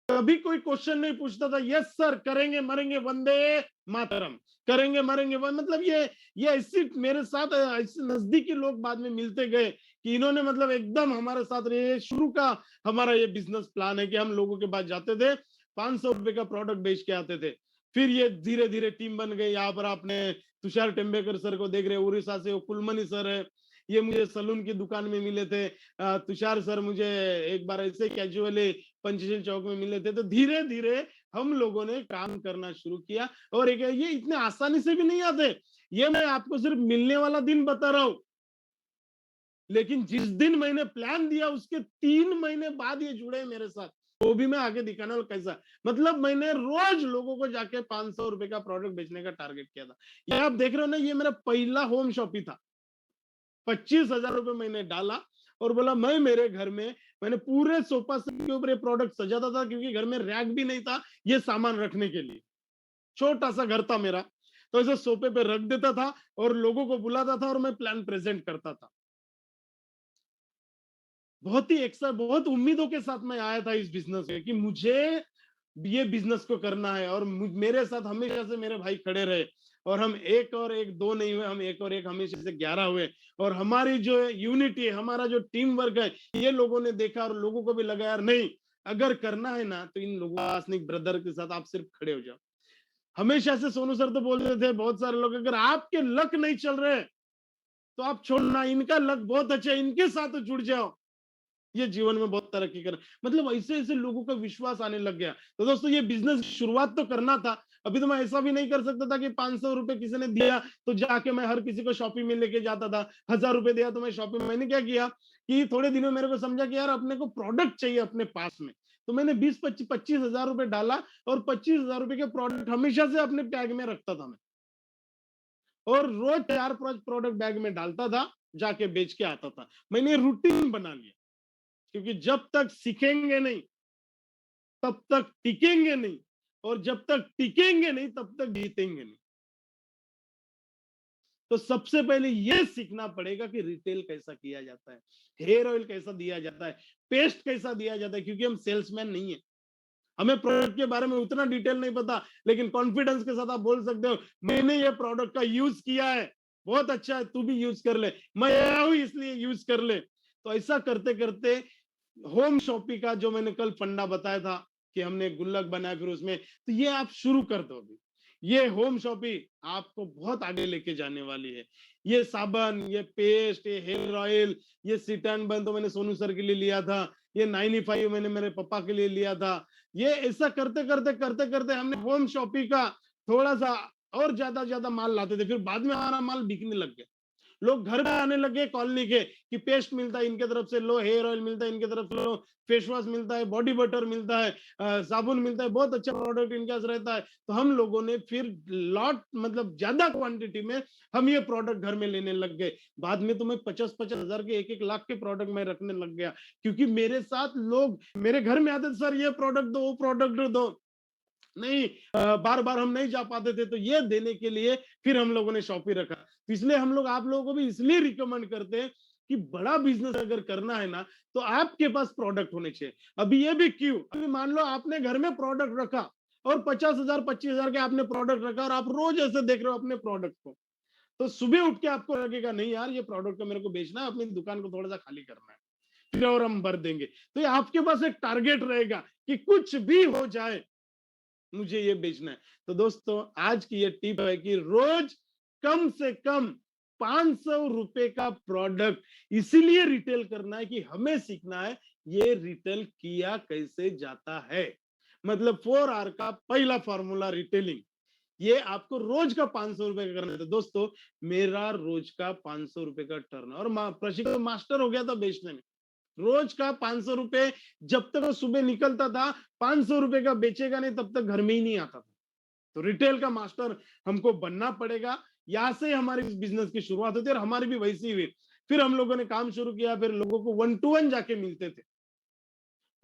कभी कोई क्वेश्चन नहीं पूछता था, यस सर करेंगे मरेंगे वंदे मातरम, करेंगे मरेंगे मतलब ये ऐसी मेरे साथ ऐसे नजदीकी लोग बाद में मिलते गए कि इन्होंने मतलब एकदम हमारे साथ रहे। शुरू का हमारा ये बिजनेस प्लान है कि हम लोगों के पास जाते थे, 500 रुपए का प्रोडक्ट बेच के आते थे। फिर ये धीरे धीरे टीम बन गई। यहाँ पर आपने तुषार टेम्बेकर सर को देख रहे, उड़ीसा से वो कुलमनी सर है, ये मुझे सलून की दुकान में मिले थे, तुषार सर मुझे एक बार ऐसे कैजुअली पंचशील चौक में मिले थे। तो धीरे धीरे हम लोगों ने काम करना शुरू किया, और एक ये इतने आसानी से भी नहीं आते, ये मैं आपको सिर्फ मिलने वाला दिन बता रहा हूं। लेकिन जिस दिन मैंने प्लान दिया उसके 3 महीने बाद ये जुड़े मेरे साथ, वो भी मैं आगे दिखाना और कैसा। मतलब मैंने रोज लोगों को जाके 500 रुपए का प्रोडक्ट बेचने का टारगेट किया था। ये आप देख रहे हो ना, ये मेरा पहला होम शॉप ही था। 25,000 रुपए मैंने डाला और बोला मैं मेरे घर में, मैंने पूरे सोफा सेट के ऊपर ये प्रोडक्ट सजाता था, क्योंकि घर में रैक भी नहीं था ये सामान रखने के लिए। छोटा सा घर था मेरा, तो ऐसे सोफे पे रख देता था और लोगों को बुलाता था और मैं प्लान प्रेजेंट करता था। बहुत ही एक्सा बहुत उम्मीदों के साथ मैं आया था इस बिजनेस में कि मुझे ये बिजनेस को करना है, और मेरे साथ हमेशा से मेरे भाई खड़े रहे, और हम एक और एक दो नहीं हुए, हम एक और एक हमेशा से 11 हुए। और हमारी जो यूनिटी है, हमारा जो टीम वर्क है, ये लोगों ने देखा और लोगों को भी लगा यार नहीं, अगर करना है ना तो इन लोगों के पास नहीं, ब्रदर के साथ आप सिर्फ खड़े हो जाओ। हमेशा से सोनू सर तो बोलते थे बहुत सारे लोग, अगर आपके लक नहीं चल रहे तो आप छोड़ना, इनका लक बहुत अच्छा है, इनके साथ तो जुड़ जाओ, ये जीवन में बहुत तरक्की कर। मतलब ऐसे ऐसे लोगों का विश्वास आने लग गया। तो दोस्तों ये बिजनेस शुरुआत तो करना था। अभी तो मैं ऐसा भी नहीं कर सकता था कि 500 रुपए किसी ने दिया तो जाके मैं हर किसी को शॉपिंग में लेके जाता था, 1000 रुपए दिया तो मैं शॉपिंग। मैंने क्या किया कि थोड़े दिनों मेरे को समझा कि यार अपने को प्रोडक्ट चाहिए अपने पास में, तो मैंने 20-25 हजार रुपए डाला, और 25 हजार रुपए के प्रोडक्ट हमेशा से अपने बैग में रखता था मैं, और रोज 4-5 प्रोडक्ट बैग में डालता था, जाके बेच के आता था। मैंने रूटीन बना लिया, क्योंकि जब तक सीखेंगे नहीं तब तक टिकेंगे नहीं, और जब तक टिकेंगे नहीं तब तक जीतेंगे नहीं। तो सबसे पहले यह सीखना पड़ेगा कि रिटेल कैसा किया जाता है, हेयर ऑयल कैसा दिया जाता है, पेस्ट कैसा दिया जाता है, क्योंकि हम सेल्समैन नहीं है। हमें प्रोडक्ट के बारे में उतना डिटेल नहीं पता, लेकिन कॉन्फिडेंस के साथ आप बोल सकते हो मैंने ये प्रोडक्ट का यूज किया है, बहुत अच्छा है, तू भी यूज कर ले, मैं आया हूं इसलिए यूज कर ले। तो ऐसा करते करते होम शॉपिंग का जो मैंने कल फंडा बताया था कि हमने गुल्लक बनाया, फिर उसमें, तो ये आप शुरू कर दो अभी। ये होम शॉपिंग आपको बहुत आगे लेके जाने वाली है। ये साबन, ये पेस्ट, ये हेयर ऑयल, ये सिटन बन तो मैंने सोनू सर के लिए लिया था, ये 95 मैंने मेरे पापा के लिए लिया था। ये ऐसा करते करते करते करते हमने होम शॉपिंग का थोड़ा सा और ज्यादा ज्यादा माल लाते थे, फिर बाद में हमारा माल बिकने लग गया। लोग घर में आने लगे कॉलोनी के कि पेस्ट मिलता है इनके तरफ से लो, हेयर ऑयल मिलता है इनके तरफ से लो, फेस वॉश मिलता है, बॉडी बटर मिलता है, साबुन मिलता है, बहुत अच्छा प्रोडक्ट इनके पास रहता है। तो हम लोगों ने फिर लॉट मतलब ज्यादा क्वांटिटी में हम ये प्रोडक्ट घर में लेने लग गए। बाद में तो मैं 50-50 हजार के, 1-1 लाख के प्रोडक्ट मैं रखने लग गया, क्योंकि मेरे साथ लोग मेरे घर में आते थे, सर ये प्रोडक्ट दो, वो प्रोडक्ट दो। नहीं, बार बार हम नहीं जा पाते थे, तो ये देने के लिए फिर हम लोगों ने शॉपी रखा। तो इसलिए हम लोग आप लोगों को भी इसलिए रिकमेंड करते हैं कि बड़ा बिजनेस अगर करना है ना तो आपके पास प्रोडक्ट होने चाहिए। अभी ये भी क्यों, अभी मान लो आपने घर में प्रोडक्ट रखा और 50,000 25,000 के आपने प्रोडक्ट रखा, और आप रोज ऐसे देख रहे हो अपने प्रोडक्ट को, तो सुबह उठ के आपको लगेगा नहीं यार ये प्रोडक्ट को मेरे को बेचना है, अपनी दुकान को थोड़ा सा खाली करना है, फिर और हम भर देंगे। तो ये आपके पास एक टारगेट रहेगा कि कुछ भी हो जाए मुझे ये बेचना है। तो दोस्तों आज की ये टिप है कि रोज कम से कम 500 रुपए का प्रोडक्ट इसीलिए रिटेल करना है कि हमें सीखना है ये रिटेल किया कैसे जाता है। मतलब 4 आर का पहला फॉर्मूला रिटेलिंग, ये आपको रोज का 500 रुपए का करना है। तो दोस्तों मेरा रोज का 500 रुपए का टर्न, और प्रशिक्षण मास्टर हो गया था बेचने में। रोज का 500 रुपए, जब तक वो सुबह निकलता था 500 रुपए का बेचेगा नहीं तब तक घर में ही नहीं आता था। तो रिटेल का मास्टर हमको बनना पड़ेगा। यहां से हमारी इस बिजनेस की शुरुआत होती है, और हमारी भी वैसी हुई। फिर हम लोगों ने काम शुरू किया, फिर लोगों को 1 to 1 जाके मिलते थे।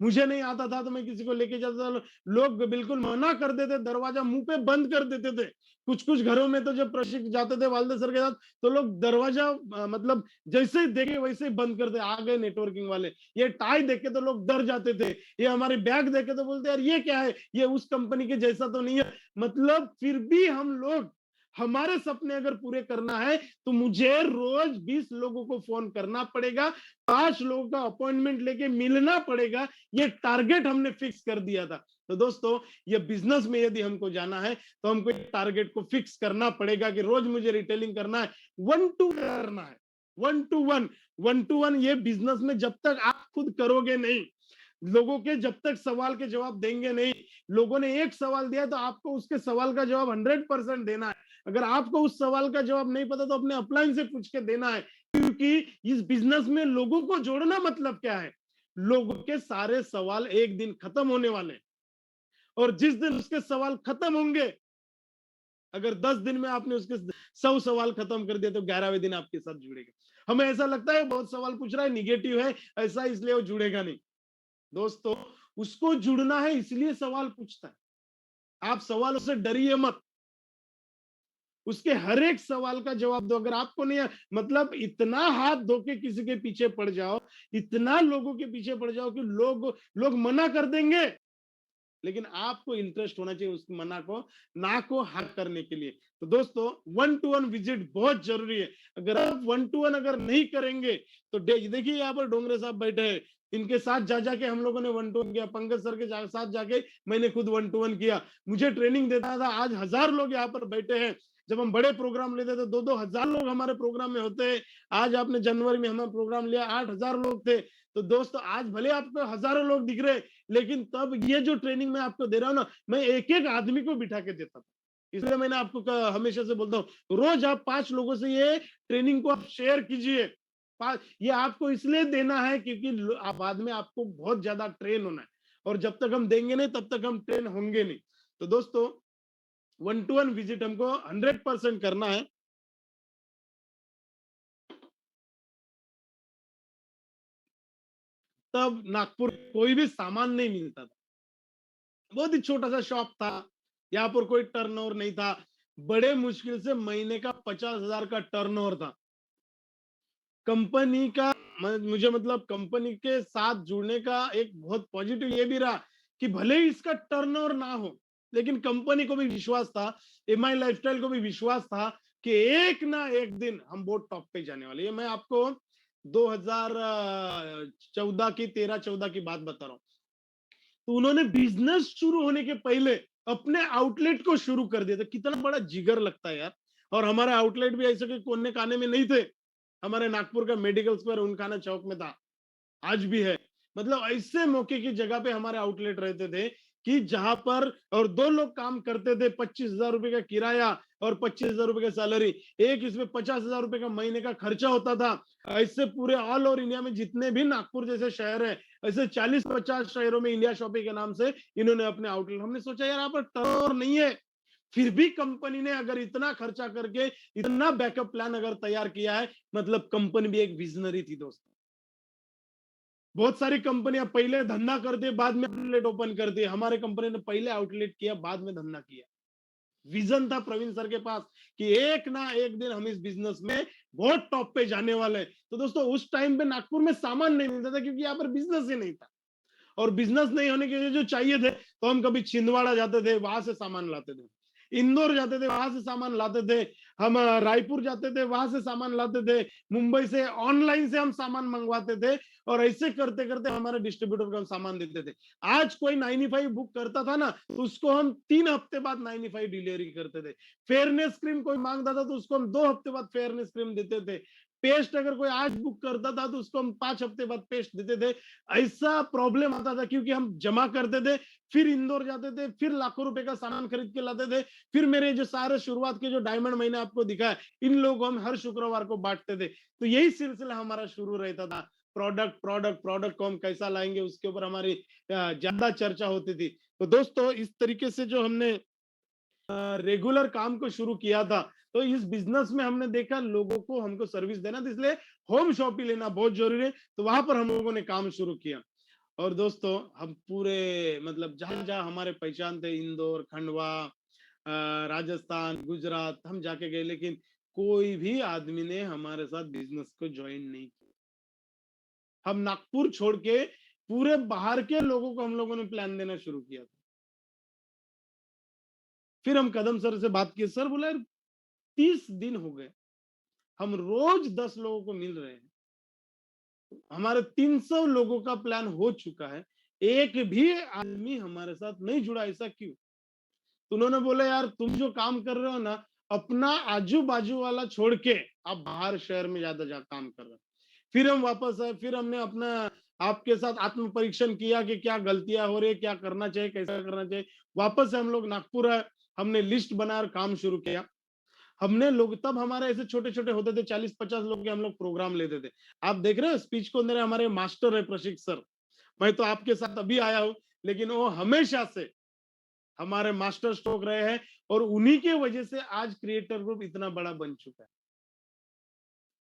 मुझे नहीं आता था तो मैं किसी को लेके जाता था, लोग बिल्कुल मना कर देते, दरवाजा मुंह पे बंद कर देते थे। कुछ कुछ घरों में तो जब प्रशिक्षक जाते थे वालदे सर के साथ, तो लोग दरवाजा मतलब जैसे ही देखे वैसे ही बंद कर दे। आ गए नेटवर्किंग वाले, ये टाई देख के तो लोग डर जाते थे, ये हमारे बैग देख के तो बोलते यार ये क्या है, ये उस कंपनी के जैसा तो नहीं है। मतलब फिर भी हम लोग, हमारे सपने अगर पूरे करना है तो मुझे रोज 20 लोगों को फोन करना पड़ेगा, 5 लोगों का अपॉइंटमेंट लेके मिलना पड़ेगा। ये टारगेट हमने फिक्स कर दिया था। तो दोस्तों ये बिजनेस में यदि हमको जाना है तो हमको एक टारगेट को फिक्स करना पड़ेगा कि रोज मुझे रिटेलिंग करना है, 1 to 1 करना है। वन टू वन ये बिजनेस में जब तक आप खुद करोगे नहीं, लोगों के जब तक सवाल के जवाब देंगे नहीं, लोगों ने एक सवाल दिया तो आपको उसके सवाल का जवाब 100% देना है। अगर आपको उस सवाल का जवाब नहीं पता तो अपने अपलाइन से पूछ के देना है, क्योंकि इस बिजनेस में लोगों को जोड़ना मतलब क्या है, लोगों के सारे सवाल एक दिन खत्म होने वाले हैं, और जिस दिन उसके सवाल खत्म होंगे, अगर 10 दिन में आपने उसके 100 सवाल खत्म कर दिया तो 11वें दिन आपके साथ जुड़ेगा। हमें ऐसा लगता है बहुत सवाल पूछ रहा है, निगेटिव है, ऐसा इसलिए वो जुड़ेगा नहीं। दोस्तों, उसको जुड़ना है इसलिए सवाल पूछता है। आप सवालों से डरिए मत, उसके हर एक सवाल का जवाब दो। अगर आपको नहीं है, मतलब इतना हाथ धो के किसी के पीछे पड़ जाओ, इतना लोगों के पीछे पड़ जाओ कि लोग लोग मना कर देंगे, लेकिन आपको इंटरेस्ट होना चाहिए उस मना को, ना को हाँ करने के लिए। तो दोस्तों, वन टू वन विजिट बहुत जरूरी है। अगर आप वन टू वन अगर नहीं करेंगे तो देखिए यहाँ पर डोंगरे साहब बैठे हैं, इनके साथ जा जाके हम लोगों ने वन टू वन किया, पंकज सर के साथ जाके मैंने खुद वन टू वन किया, मुझे ट्रेनिंग देता था। आज 1000 लोग यहाँ पर बैठे हैं। जब हम बड़े प्रोग्राम लेते थे 2-2 हजार लोग हमारे प्रोग्राम में होते हैं। आज आपने जनवरी में हमारा प्रोग्राम लिया, 8000 लोग थे। तो दोस्तों, आज भले आपको हजारों लोग दिख रहे, लेकिन तब ये जो ट्रेनिंग मैं आपको दे रहा हूं ना, मैं एक एक आदमी को बिठा के देता था। इसलिए मैंने आपको हमेशा से बोलता हूँ, रोज आप 5 लोगों से ये ट्रेनिंग को आप शेयर कीजिए। ये आपको इसलिए देना है क्योंकि बाद में आपको बहुत ज्यादा ट्रेन होना है, और जब तक हम देंगे नहीं तब तक हम ट्रेन होंगे नहीं। तो दोस्तों, वन टू वन विजिट हमको 100% करना है। तब नागपुर कोई भी सामान नहीं मिलता था, बहुत ही छोटा सा शॉप था, यहाँ पर कोई टर्नओवर नहीं था। बड़े मुश्किल से महीने का 50,000 का टर्नओवर था। कंपनी का मुझे मतलब कंपनी के साथ जुड़ने का एक बहुत पॉजिटिव ये भी रहा कि भले ही इसका टर्नओवर ना हो, लेकिन कंपनी को भी विश्वास था, एमआई लाइफस्टाइल को भी विश्वास था कि एक ना एक दिन हम बहुत टॉप पे जाने वाले। ये मैं आपको 2014 की 13-14 की बात बता रहा हूँ। तो उन्होंने बिजनेस शुरू होने के पहले अपने आउटलेट को शुरू कर दिया था। कितना बड़ा जिगर लगता है यार। और हमारे आउटलेट भी ऐसे के कोने काने में नहीं थे। हमारे नागपुर का मेडिकल स्क्वायर उनखाना चौक में था, आज भी है। मतलब ऐसे मौके की जगह पे हमारे आउटलेट रहते थे कि जहां पर और 2 लोग काम करते थे, 25,000 रुपए का किराया और 25,000 रुपए का सैलरी, एक इसमें 50,000 रुपए का महीने का खर्चा होता था। ऐसे पूरे ऑल ओवर इंडिया में जितने भी नागपुर जैसे शहर है, ऐसे 40-50 शहरों में इंडिया शॉपिंग के नाम से इन्होंने अपने आउटलेट। हमने सोचा यार यहाँ पर टर्नओवर नहीं है, फिर भी कंपनी ने अगर इतना खर्चा करके इतना बैकअप प्लान अगर तैयार किया है, मतलब कंपनी भी एक विजनरी थी दोस्तों। बहुत सारी कंपनियां पहले धंधा करते बाद में आउटलेट ओपन करती है, हमारे कंपनी ने पहले आउटलेट किया बाद में धंधा किया। विजन था प्रवीण सर के पास कि एक ना एक दिन हम इस बिजनेस में बहुत टॉप पे जाने वाले हैं। तो दोस्तों, उस टाइम पे नागपुर में सामान नहीं मिलता था क्योंकि यहाँ पर बिजनेस ही नहीं था, और बिजनेस नहीं होने के लिए जो चाहिए थे तो हम कभी छिंदवाड़ा जाते थे, वहां से सामान लाते थे, इंदौर जाते थे, वहां से सामान लाते थे, हम रायपुर जाते थे, वहां से सामान लाते थे, मुंबई से ऑनलाइन से हम सामान मंगवाते थे, और ऐसे करते करते हमारे डिस्ट्रीब्यूटर को हम सामान देते थे। आज कोई 95 बुक करता था ना, तो उसको हम 3 हफ्ते बाद 95 डिलीवरी करते थे। फेयरनेस क्रीम कोई मांगता था तो उसको हम 2 हफ्ते बाद फेयरनेस क्रीम देते थे। पेस्ट अगर कोई आज बुक करता था तो उसको हम 5 हफ्ते बाद पेस्ट देते थे। ऐसा प्रॉब्लम आता था क्योंकि हम जमा करते थे, फिर इंदौर जाते थे, फिर लाखों रुपए का सामान खरीद के लाते थे, फिर मेरे जो सारे शुरुआत के जो डायमंड मैंने आपको दिखाया, इन लोगों को हम हर शुक्रवार को बांटते थे। तो यही सिलसिला हमारा शुरू रहता था। प्रोडक्ट प्रोडक्ट प्रोडक्ट को हम कैसा लाएंगे उसके ऊपर हमारी ज्यादा चर्चा होती थी। तो दोस्तों, इस तरीके से जो हमने रेगुलर काम को शुरू किया था, तो इस बिजनेस में हमने देखा लोगों को हमको सर्विस देना था, इसलिए होम शॉप ही लेना बहुत जरूरी है। तो वहां पर हम लोगों ने काम शुरू किया। और दोस्तों, हम पूरे मतलब जहां जहां हमारे पहचान थे, इंदौर, खंडवा, राजस्थान, गुजरात, हम जाके गए, लेकिन कोई भी आदमी ने हमारे साथ बिजनेस को ज्वाइन नहीं किया। हम नागपुर छोड़ के पूरे बाहर के लोगों को हम लोगों ने प्लान देना शुरू किया था। फिर हम कदम सर से बात किए, सर बोला 30 दिन हो गए, हम रोज 10 लोगों को मिल रहे हैं, हमारे 300 लोगों का प्लान हो चुका है, एक भी आदमी हमारे साथ नहीं जुड़ा, ऐसा क्यों? तो उन्होंने बोला यार तुम जो काम कर रहे हो ना, अपना आजू-बाजू वाला छोड़ के आप बाहर शहर में ज़्यादा जा काम कर रहे हैं। फिर हम वापस आए, फिर हमने अपना आपके साथ आत्म परीक्षण किया कि क्या गलतियाँ हो रही है, क्या करना चाहिए, कैसा करना चाहिए। वापस से हम लोग नागपुर आए, हमने लिस्ट बनाया और काम शुरू किया। हमने लोग तब हमारे ऐसे छोटे-छोटे होते थे 40-50 लोग के हम लोग प्रोग्राम लेते थे। आप देख रहे हो स्पीच को मेरे हमारे मास्टर है प्रशिक्षक सर। मैं तो आपके साथ अभी आया हूँ, लेकिन वो हमेशा से हमारे मास्टर स्ट्रोक रहे हैं और उन्हीं के वजह से आज क्रिएटर ग्रुप इतना बड़ा बन चुका है।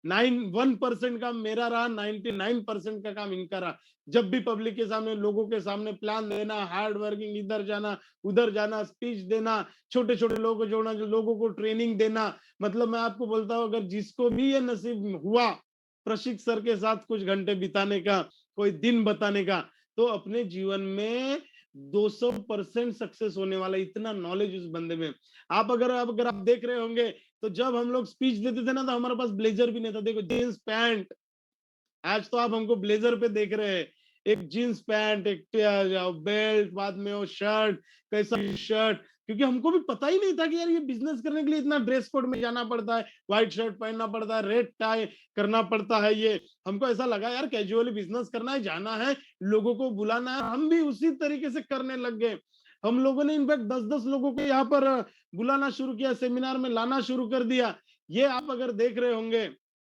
1% काम मेरा रहा, 99% का काम इनका रहा। जब भी पब्लिक के सामने, लोगों के सामने प्लान देना, हार्ड वर्किंग, इधर जाना, उधर जाना, स्पीच देना, छोटे-छोटे लोगों को जोड़ना, जो लोगों को ट्रेनिंग देना। मतलब मैं आपको बोलता हूँ अगर जिसको भी ये नसीब हुआ प्रशिक्षक सर के साथ कुछ घंटे बिताने का, कोई दिन बताने का, तो अपने जीवन में 200% सक्सेस होने वाला है। इतना नॉलेज उस बंदे में। आप अगर आप देख रहे होंगे तो जब हम लोग स्पीच देते थे ना तो हमारे पास ब्लेजर भी नहीं था। देखो जींस पैंट, आज तो आप हमको ब्लेजर पे देख रहे हैं। एक जींस पैंट, एक बेल्ट, बाद में वो शर्ट, कैसा शर्ट, क्योंकि हमको भी पता ही नहीं था कि यार ये बिजनेस करने के लिए इतना ड्रेस कोड में जाना पड़ता है, व्हाइट शर्ट पहनना पड़ता है, रेड टाई करना पड़ता है। ये हमको ऐसा लगा यार कैजुअली बिजनेस करना है, जाना है, लोगों को बुलाना है। हम भी उसी तरीके से करने लग गए। हम लोगों ने इनफैक्ट 10-10 लोगों को यहाँ पर बुलाना शुरू किया, सेमिनार में लाना शुरू कर दिया। ये आप अगर देख रहे होंगे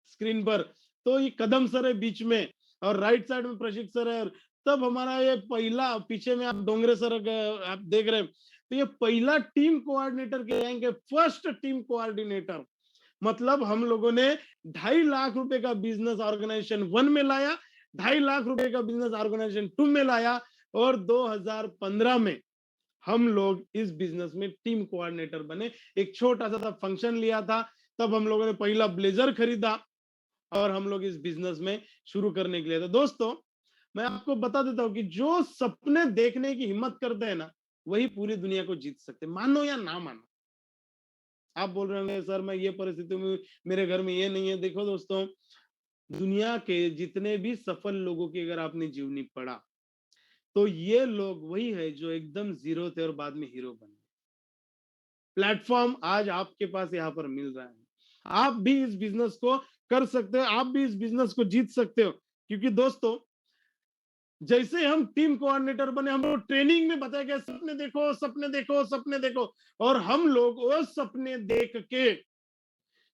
स्क्रीन पर, तो ये कदम सर है बीच में और राइट साइड में प्रशिक्षक सर है। और तब हमारा ये पहला, पीछे में आप डोंगरे सर आप देख रहे हैं, तो ये पहला टीम कोऑर्डिनेटर के फर्स्ट टीम कोऑर्डिनेटर। मतलब हम लोगों ने 2.5 लाख रुपए का बिजनेस ऑर्गेनाइजेशन 1 में लाया, 2.5 लाख रुपए का बिजनेस ऑर्गेनाइजेशन 2 में लाया और 2015 में हम लोग इस बिजनेस में टीम कोऑर्डिनेटर बने। एक छोटा सा फंक्शन लिया था, तब हम लोगों ने पहला ब्लेजर खरीदा और हम लोग इस बिजनेस में शुरू करने के लिए। तो दोस्तों मैं आपको बता देता हूं कि जो सपने देखने की हिम्मत करते हैं ना, वही पूरी दुनिया को जीत सकते हैं, मानो या ना मानो। आप बोल रहे होंगे सर मैं ये परिस्थिति में, मेरे घर में ये नहीं है। देखो दोस्तों, दुनिया के जितने भी सफल लोगों की अगर आपने जीवनी पढ़ा, तो ये लोग वही है जो एकदम जीरो थे और बाद में हीरो बने। प्लेटफॉर्म आज आपके पास यहाँ पर मिल रहा है, आप भी इस बिजनेस को कर सकते हो, आप भी इस बिजनेस को जीत सकते हो। क्योंकि दोस्तों जैसे हम टीम कोऑर्डिनेटर बने, हम लोग ट्रेनिंग में बताया गया सपने देखो, सपने देखो, सपने देखो, और हम लोग वो सपने देख के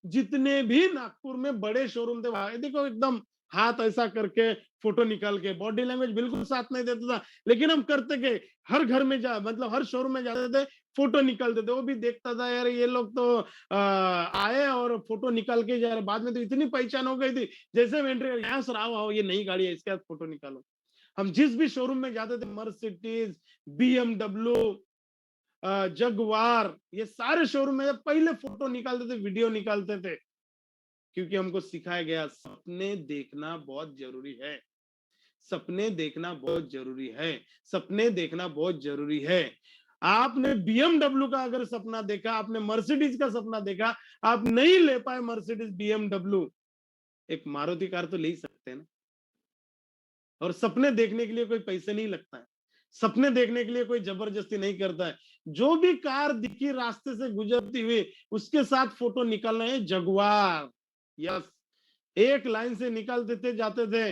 जितने भी नागपुर में बड़े शोरूम थे वहां देखो एकदम हाथ ऐसा करके फोटो निकाल के, बॉडी लैंग्वेज बिल्कुल साथ नहीं देता था, लेकिन हम करते के हर घर में जा, मतलब हर शोरूम में जाते थे, फोटो निकालते थे। वो भी देखता था यार ये लोग तो आए और फोटो निकाल के जा रहे। बाद में तो इतनी पहचान हो गई थी, जैसे एंट्री यहाँ सर आओ आओ, ये नई गाड़ी है, इसके साथ फोटो निकालो। हम जिस भी शोरूम में जाते थे, मर्सिडीज, बीएमडब्ल्यू, जगवार, ये सारे शोरूम में पहले फोटो निकालते थे, वीडियो निकालते थे। क्योंकि हमको सिखाया गया सपने देखना बहुत जरूरी है, सपने देखना बहुत जरूरी है, सपने देखना बहुत जरूरी है। आपने बीएमडब्ल्यू का अगर सपना देखा, आपने मर्सिडीज का सपना देखा, आप नहीं ले पाए मर्सिडीज बीएमडब्ल्यू, एक मारुति कार तो ले ही सकते हैं ना। और सपने देखने के लिए कोई पैसे नहीं लगता है, सपने देखने के लिए कोई जबरदस्ती नहीं करता है। जो भी कार दिखी रास्ते से गुजरती हुई, उसके साथ फोटो निकालना है। जगुआर, यस, एक लाइन से निकालते थे, जाते थे।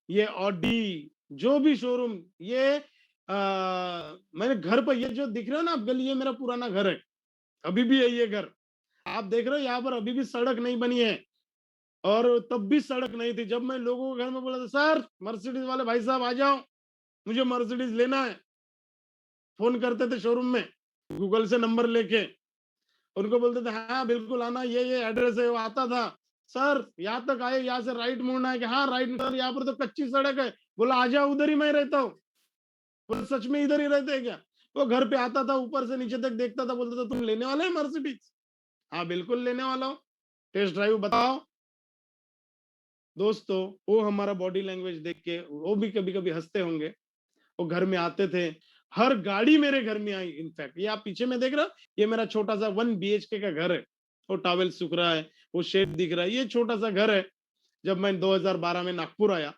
ये ऑडी, जो भी शोरूम, ये मैंने घर पर, ये जो दिख रहे हो ना आप गली, ये मेरा पुराना घर है, अभी भी है ये घर। आप देख रहे हो यहाँ पर अभी भी सड़क नहीं बनी है, और तब भी सड़क नहीं थी। जब मैं लोगों को घर में बोला था सर मर्सिडीज वाले भाई साहब आ जाओ, मुझे मर्सिडीज लेना है, फोन करते थे शोरूम में गूगल से नंबर लेके, उनको बोलते थे हाँ बिल्कुल आना, ये एड्रेस है। वो आता था, सर यहाँ तक आए, यहाँ से राइट मुड़ना है। कि हाँ राइट सर, यहाँ पर तो कच्ची सड़क है। बोला आ जाओ, उधर ही मैं रहता हूँ। बोला सच में इधर ही रहते हैं क्या? वो घर पे आता था, ऊपर से नीचे तक देखता था, बोलता था तुम लेने वाले हैं मर्सिडीज? हाँ बिल्कुल लेने वाला हूँ, टेस्ट ड्राइव बताओ। दोस्तों वो हमारा बॉडी लैंग्वेज देख के वो भी कभी कभी हंसते होंगे। वो घर में आते थे, हर गाड़ी मेरे घर में आई। इनफैक्ट ये आप पीछे में देख रहे हो, ये मेरा छोटा सा 1 BHK का घर है। वो टॉवेल सूख रहा है, वो शेड दिख रहा है, ये छोटा सा घर है। जब मैं 2012 में नागपुर आया,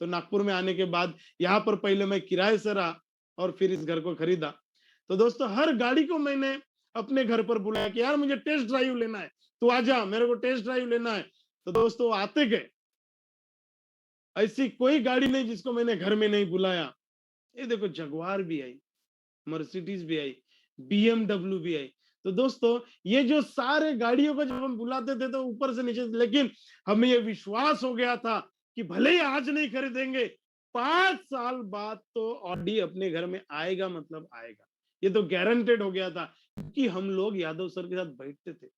तो नागपुर में आने के बाद यहाँ पर पहले मैं किराए से रहा और फिर इस घर को खरीदा। तो दोस्तों हर गाड़ी को मैंने अपने घर पर बुलाया कि यार मुझे टेस्ट ड्राइव लेना है, तू आजा, मेरे को टेस्ट ड्राइव लेना है। तो दोस्तों आते गए। ऐसी कोई गाड़ी नहीं जिसको मैंने घर में नहीं बुलाया। ये देखो जगुआर भी आई, मर्सिडीज भी आई, बीएमडब्ल्यू भी आई। तो दोस्तों ये जो सारे गाड़ियों को जब हम बुलाते थे तो ऊपर से नीचे, लेकिन हमें ये विश्वास हो गया था कि भले ही आज नहीं खरीदेंगे, 5 साल बाद तो ऑडी अपने घर में आएगा, मतलब आएगा। ये तो गारंटेड हो गया था, क्योंकि हम लोग यादव सर के साथ बैठते थे,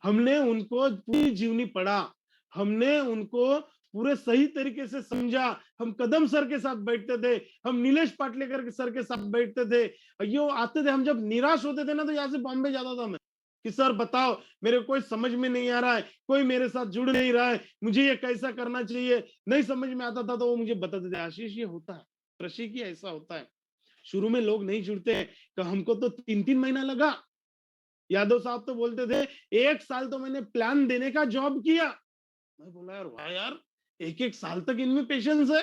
हमने उनको पूरी जीवनी पढ़ा, हमने उनको पूरे सही तरीके से समझा। हम कदम सर के साथ बैठते थे, हम नीलेश पाटलेकर सर के साथ बैठते थे। यो आते थे, हम जब निराश होते थे ना तो यहाँ से बॉम्बे जाता था मैं कि सर बताओ, मेरे कोई समझ में नहीं आ रहा है, कोई मेरे साथ जुड़ नहीं रहा है, मुझे ये कैसा करना चाहिए, नहीं समझ में आता था। तो वो मुझे बताते थे, आशीष ये होता है, प्रशिक ये ऐसा होता है। शुरू में लोग नहीं जुड़ते हैं, तो हमको तो 3-3 महीना लगा। यादव साहब तो बोलते थे 1 साल तो मैंने प्लान देने का जॉब किया। मैं बोला यार वाह यार, 1-1 साल तक इनमें पेशेंस है।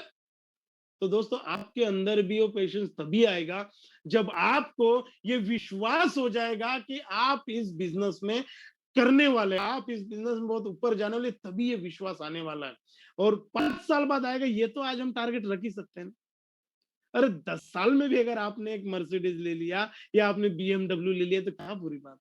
तो दोस्तों आपके अंदर भी वो पेशेंस तभी आएगा जब आपको ये विश्वास हो जाएगा कि आप इस बिजनेस में करने वाले, आप इस बिजनेस में बहुत ऊपर जाने वाले, तभी ये विश्वास आने वाला है। और 5 साल बाद आएगा, ये तो आज हम टारगेट रख ही सकते हैं। अरे 10 साल में भी अगर आपने एक मर्सिडीज ले लिया या आपने बीएमडब्ल्यू ले लिया तो क्या बुरी बात।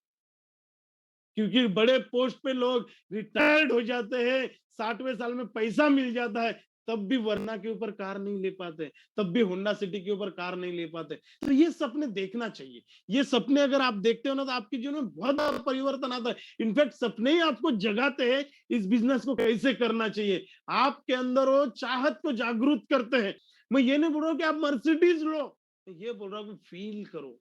क्योंकि बड़े पोस्ट पे लोग रिटायर्ड हो जाते हैं, 60वें साल में पैसा मिल जाता है, तब भी वरना के ऊपर कार नहीं ले पाते, तब भी होंडा सिटी के ऊपर कार नहीं ले पाते। तो ये सपने देखना चाहिए। ये सपने अगर आप देखते हो ना तो आपके जीवन में बहुत बड़ा परिवर्तन आता है। इनफैक्ट सपने ही आपको जगाते हैं इस बिजनेस को कैसे करना चाहिए। आपके अंदर वो चाहत को जागरूक करते हैं। मैं ये नहीं बोल रहा हूँ कि आप मर्सिडीज लो, ये बोल रहा हूँ कि फील करो।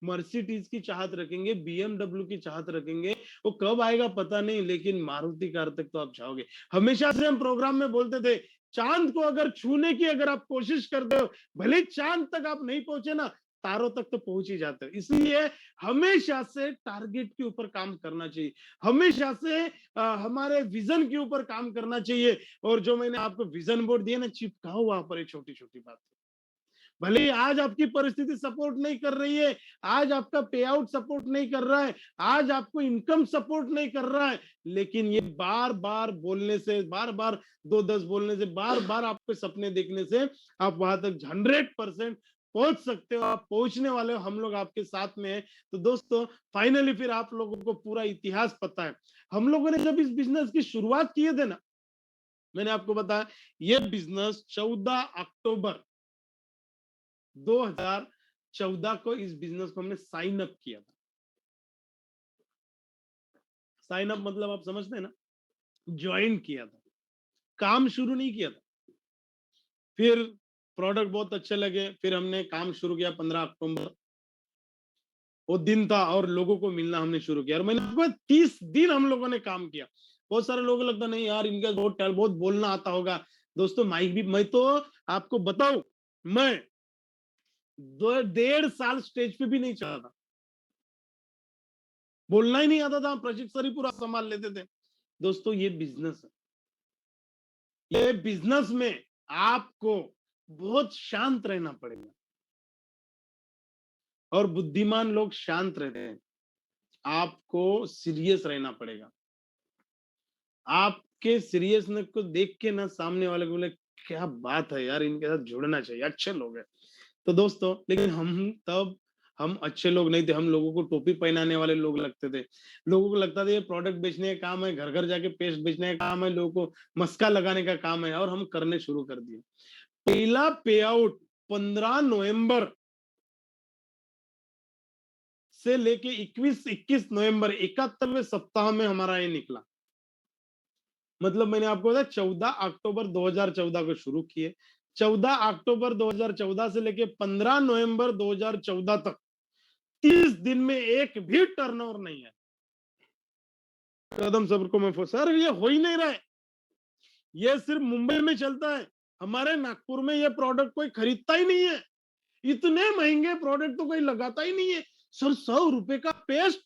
मर्सिडीज की चाहत रखेंगे, बीएमडब्ल्यू की चाहत रखेंगे, वो कब आएगा पता नहीं, लेकिन मारुति कार तक तो आप जाओगे। हमेशा से हम प्रोग्राम में बोलते थे, चांद को अगर छूने की अगर आप कोशिश करते हो, भले चांद तक आप नहीं पहुंचे ना, तारों तक तो पहुंच ही जाते हो। इसलिए हमेशा से टारगेट के ऊपर काम करना चाहिए, हमेशा से हमारे विजन के ऊपर काम करना चाहिए। और जो मैंने आपको विजन बोर्ड दिया ना, चिपकाओ वहां पर, एक छोटी छोटी बात। भले ही आज आपकी परिस्थिति सपोर्ट नहीं कर रही है, आज आपका पे आउट सपोर्ट नहीं कर रहा है, आज आपको इनकम सपोर्ट नहीं कर रहा है, लेकिन ये बार बार बोलने से, बार बार 2-10 बोलने से, बार बार आपके सपने देखने से आप वहां तक 100% पहुंच सकते हो। आप पहुंचने वाले हो, हम लोग आपके साथ में है। तो दोस्तों फाइनली फिर आप लोगों को पूरा इतिहास पता है। हम लोगों ने जब इस बिजनेस की शुरुआत किए थे ना, मैंने आपको बताया ये बिजनेस 14 अक्टूबर 2014 को इस बिजनेस को हमने साइन अप किया था। साइन अप मतलब आप समझते हैं ना, ज्वाइन किया था, काम शुरू नहीं किया था। फिर प्रोडक्ट बहुत अच्छे लगे, फिर हमने काम शुरू किया 15 अक्टूबर, वो दिन था और लोगों को मिलना हमने शुरू किया। और मैंने आपको 30 दिन हम लोगों ने काम किया। बहुत सारे लोगों को लगता नहीं यार इनका बहुत बोलना आता होगा। दोस्तों माइक भी, मैं तो आपको बताऊं, मैं 1.5 साल स्टेज पे भी नहीं चढ़ा था, बोलना ही नहीं आता था, प्रशिक्षक सर ही पूरा संभाल लेते थे। दोस्तों ये बिजनेस है, ये बिजनेस में आपको बहुत शांत रहना पड़ेगा। और बुद्धिमान लोग शांत रहते हैं, आपको सीरियस रहना पड़ेगा। आपके सीरियसनेस को देख के ना सामने वाले को बोले क्या बात है यार, इनके साथ जुड़ना चाहिए, अच्छे लोग हैं। तो दोस्तों लेकिन हम अच्छे लोग नहीं थे, हम लोगों को टोपी पहनाने वाले लोग लगते थे। लोगों को लगता था ये प्रोडक्ट बेचने का काम है, घर घर जाके पेस्ट बेचने का काम है, लोगों को मस्का लगाने का काम है, और हम करने शुरू कर दिए। पहला पे आउट 15 नवंबर से लेके 21 नवंबर 71वें सप्ताह में हमारा ये निकला। मतलब मैंने आपको बताया 14 अक्टूबर 2014 को शुरू किए, 14 अक्टूबर 2014 से लेके 15 नवंबर 2014 तक 30 दिन में एक भी टर्नओवर नहीं है। कदम सबर को मैं सर ये हो ही नहीं रहा है, ये सिर्फ मुंबई में चलता है, हमारे नागपुर में ये प्रोडक्ट कोई खरीदता ही नहीं है, इतने महंगे प्रोडक्ट तो कोई लगाता ही नहीं है। सर 100 रुपए का पेस्ट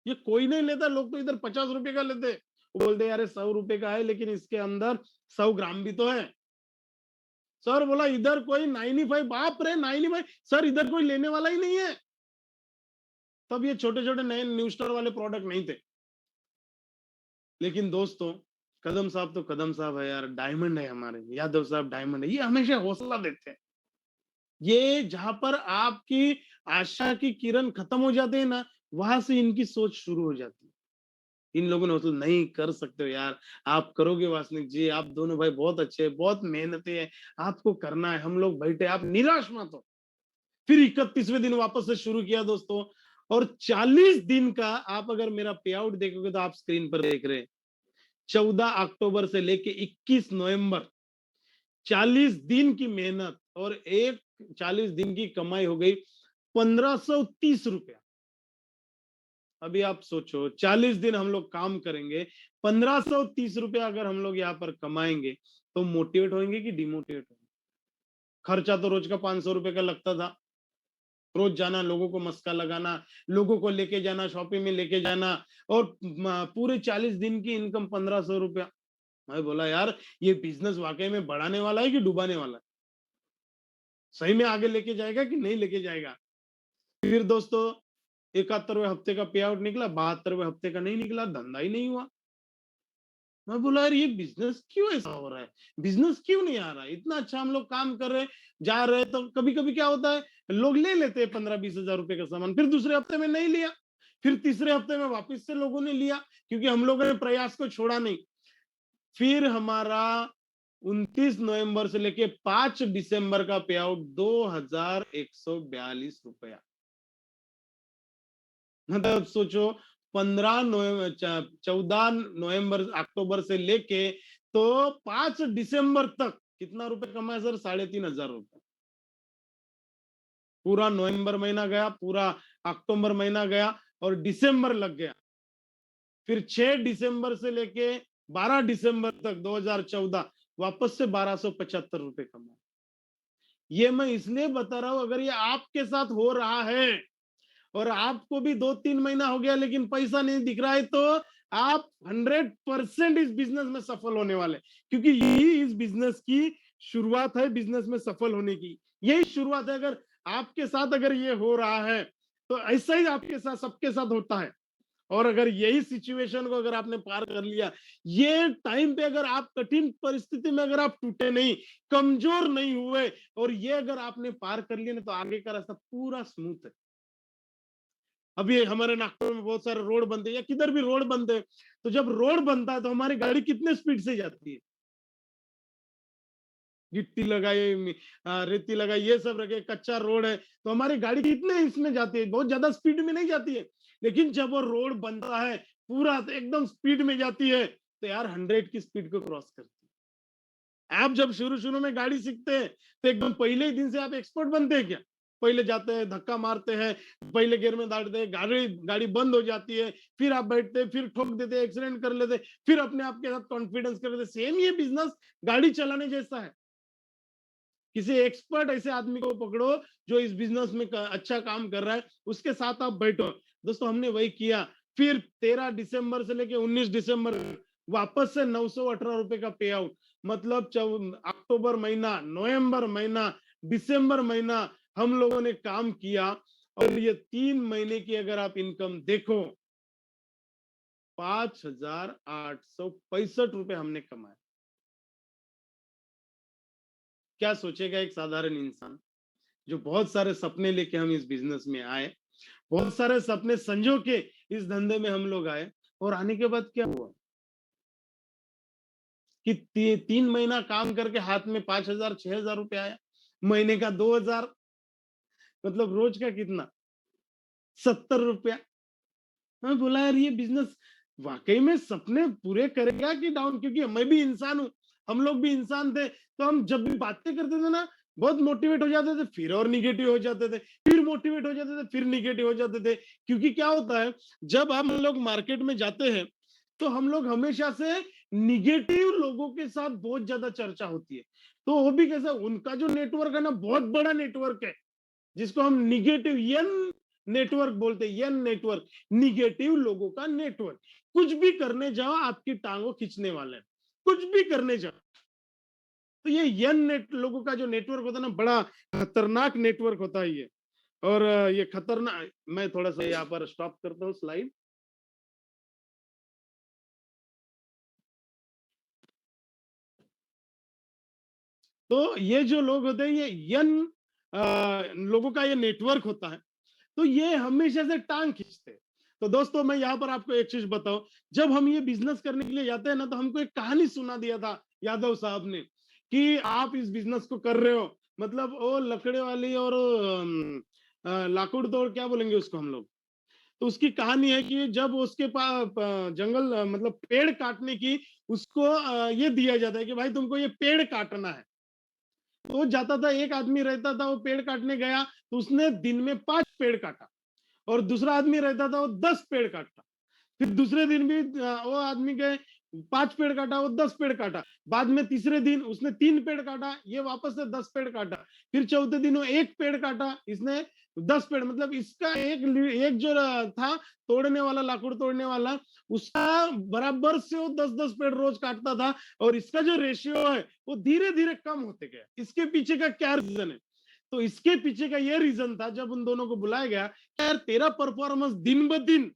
ये कोई नहीं लेता, लोग तो इधर 50 रुपए का लेते। वो बोलते यार 100 रुपए का है लेकिन इसके अंदर 100 ग्राम भी तो है। सर बोला इधर कोई 95, बाप रे 95, सर इधर कोई लेने वाला ही नहीं है। तब ये छोटे-छोटे नए न्यू स्टार वाले प्रोडक्ट नहीं थे। लेकिन दोस्तों, कदम साहब तो कदम साहब है यार, डायमंड है हमारे, यादव साहब डायमंड है। ये हमेशा हौसला देते हैं। ये जहाँ पर आपकी आशा की किरण खत्म हो जाते हैं ना, वहां से इनकी सोच शुरू हो जाती है। इन लोगों ने मतलब नहीं कर सकते हो यार, आप करोगे वासनिक जी, आप दोनों भाई बहुत अच्छे हैं, बहुत मेहनती हैं, आपको करना है, हम लोग बैठे, आप निराश मत हो। फिर 31वें दिन वापस से शुरू किया दोस्तों, और 40 दिन का आप अगर मेरा पे आउट देखोगे तो आप स्क्रीन पर देख रहे हैं। 14 अक्टूबर से लेके 21 नवंबर, 40 दिन की मेहनत और एक 40 दिन की कमाई हो गई 1530 रुपया। अभी आप सोचो, 40 दिन हम लोग काम करेंगे, 1530 रुपया अगर हम लोग यहाँ पर कमाएंगे, तो मोटिवेट होंगे कि डिमोटिवेट होंगे? खर्चा तो रोज का 500 रुपए का लगता था। रोज जाना, लोगों को मस्का लगाना, लोगों को लेके जाना, शॉपिंग में लेके जाना, और पूरे 40 दिन की इनकम 1500 रुपया। मैं बोला यार, ये बिजनेस वाकई में बढ़ाने वाला है कि डुबाने वाला है? सही में आगे लेके जाएगा कि नहीं लेके जाएगा? फिर दोस्तों, 71वें हफ्ते का पे आउट निकला, 72वें हफ्ते का नहीं निकला, धंधा ही नहीं हुआ। मैं बोला यार, ये बिजनेस क्यों ऐसा हो रहा है? बिजनेस क्यों नहीं आ रहा है? इतना अच्छा हम लोग काम कर रहे हैं, जा रहे हैं, तो कभी कभी क्या होता है, लोग ले लेते हैं 15-20 हजार रुपए का सामान, फिर दूसरे हफ्ते में नहीं लिया, फिर तीसरे हफ्ते में वापस से लोगों ने लिया, क्योंकि हम लोगों ने प्रयास को छोड़ा नहीं। फिर हमारा 29 नवंबर से लेके 5 दिसंबर का पे आउट 2142 रुपया। मतलब सोचो, 14 नवंबर अक्टूबर से लेके तो 5 दिसंबर तक कितना रुपए कमाया सर? 3500 रुपए। पूरा नवंबर महीना गया, पूरा अक्टूबर महीना गया, और दिसंबर लग गया। फिर 6 दिसंबर से लेके 12 दिसंबर तक 2014 वापस से 1275 रुपए कमाए। ये मैं इसलिए बता रहा हूं, अगर ये आपके साथ हो रहा है और आपको भी 2-3 महीना हो गया लेकिन पैसा नहीं दिख रहा है, तो आप 100% इस बिजनेस में सफल होने वाले, क्योंकि यही इस बिजनेस की शुरुआत है, बिजनेस में सफल होने की यही शुरुआत है। अगर आपके साथ अगर ये हो रहा है, तो ऐसा ही आपके साथ सबके साथ होता है। और अगर यही सिचुएशन को अगर आपने पार कर लिया, ये टाइम पे अगर आप कठिन परिस्थिति में अगर आप टूटे नहीं, कमजोर नहीं हुए, और ये अगर आपने पार कर लिया ना, तो आगे का रास्ता पूरा स्मूथ है। अभी हमारे नागपुर में बहुत सारे रोड बनते हैं, या किधर भी रोड बनते हैं, तो जब रोड बनता है तो हमारी गाड़ी कितने स्पीड से जाती है? गिट्टी लगाई, रेती लगाई, ये सब रखे, कच्चा रोड है, तो हमारी गाड़ी कितने इसमें जाती है? बहुत ज्यादा स्पीड में नहीं जाती है। लेकिन जब वो रोड बनता है, पूरा तो एकदम स्पीड में जाती है, तो यार 100 की स्पीड को क्रॉस करती है। आप जब शुरू शुरू में गाड़ी सीखते हैं, तो एकदम पहले ही दिन से आप एक्सपर्ट बनते हैं क्या? पहले जाते हैं, धक्का मारते हैं, पहले गियर में डालते हैं, गाड़ी गाड़ी बंद हो जाती है, फिर आप बैठते हैं, फिर ठोक देते हैं, एक्सीडेंट कर लेते हैं, फिर अपने आप के साथ कॉन्फिडेंस कर लेते हैं। सेम ये बिजनेस गाड़ी चलाने जैसा है। किसी एक्सपर्ट ऐसे आदमी को पकड़ो जो इस बिजनेस में अच्छा काम कर रहा है, उसके साथ आप बैठो। दोस्तों, हमने वही किया। फिर 13 दिसंबर से लेके 19 दिसंबर वापस से 918 रुपए का पे आउट। मतलब अक्टूबर महीना, नवंबर महीना, दिसंबर महीना हम लोगों ने काम किया, और ये 3 महीने की अगर आप इनकम देखो, 5865 रुपए हमने कमाए। क्या सोचेगा एक साधारण इंसान, जो बहुत सारे सपने लेके हम इस बिजनेस में आए, बहुत सारे सपने संजो के इस धंधे में हम लोग आए, और आने के बाद क्या हुआ कि 3 महीना काम करके हाथ में 5000-6000 रुपए आया, महीने का 2000, मतलब रोज का कितना? 70 रुपया। मैं बोला यार, ये बिजनेस वाकई में सपने पूरे करेगा कि डाउन? क्योंकि मैं भी इंसान हूं, हम लोग भी इंसान थे, तो हम जब भी बातें करते थे ना, बहुत मोटिवेट हो जाते थे, फिर और निगेटिव हो जाते थे, फिर मोटिवेट हो जाते थे, फिर निगेटिव हो जाते थे। क्योंकि क्या होता है, जब हम लोग मार्केट में जाते हैं, तो हम लोग हमेशा से निगेटिव लोगों के साथ बहुत ज्यादा चर्चा होती है। तो वो भी कैसा, उनका जो नेटवर्क है ना, बहुत बड़ा नेटवर्क है, जिसको हम निगेटिव यन नेटवर्क बोलते हैं। यन नेटवर्क, निगेटिव लोगों का नेटवर्क। कुछ भी करने जाओ, आपकी टांगों खींचने वाले हैं, कुछ भी करने जाओ। तो ये यन नेट लोगों का जो नेटवर्क होता है ना, बड़ा खतरनाक नेटवर्क होता है ये। और ये खतरनाक, मैं थोड़ा सा यहाँ पर स्टॉप करता हूँ स्लाइड। तो ये जो लोग होते हैं, ये यंग लोगों का ये नेटवर्क होता है, तो ये हमेशा से टांग खींचते हैं। तो दोस्तों मैं यहाँ पर आपको एक चीज बताऊं, जब हम ये बिजनेस करने के लिए जाते हैं ना, तो हमको एक कहानी सुना दिया था यादव साहब ने कि आप इस बिजनेस को कर रहे हो, मतलब वो लकड़े वाली और लाकुड़ तोड़ क्या बोलेंगे उसको हम लोग। तो उसकी कहानी है कि जब उसके पास जंगल मतलब पेड़ काटने की उसको ये दिया जाता है कि भाई तुमको ये पेड़ काटना है। तो वो जाता था, एक आदमी रहता था, वो पेड़ काटने गया तो उसने दिन में 5 पेड़ काटा, और दूसरा आदमी रहता था वो 10 पेड़ काटता। फिर दूसरे दिन भी वो आदमी के 5 पेड़ काटा, वो 10 पेड़ काटा। बाद में तीसरे दिन उसने 3 पेड़ काटा, ये वापस से 10 पेड़ काटा। फिर चौथे दिन वो 1 पेड़ काटा, इसने 10 पेड़, मतलब इसका एक जो था तोड़ने वाला, लाकुड़ तोड़ने वाला, उसका बराबर से वो 10-10 पेड़ रोज काटता था। और इसका जो रेशियो है वो धीरे धीरे कम होते गया। इसके पीछे का क्या रीजन है? तो इसके पीछे का ये रीजन था, जब उन दोनों को बुलाया गया, यार तेरा परफॉर्मेंस दिन ब दिन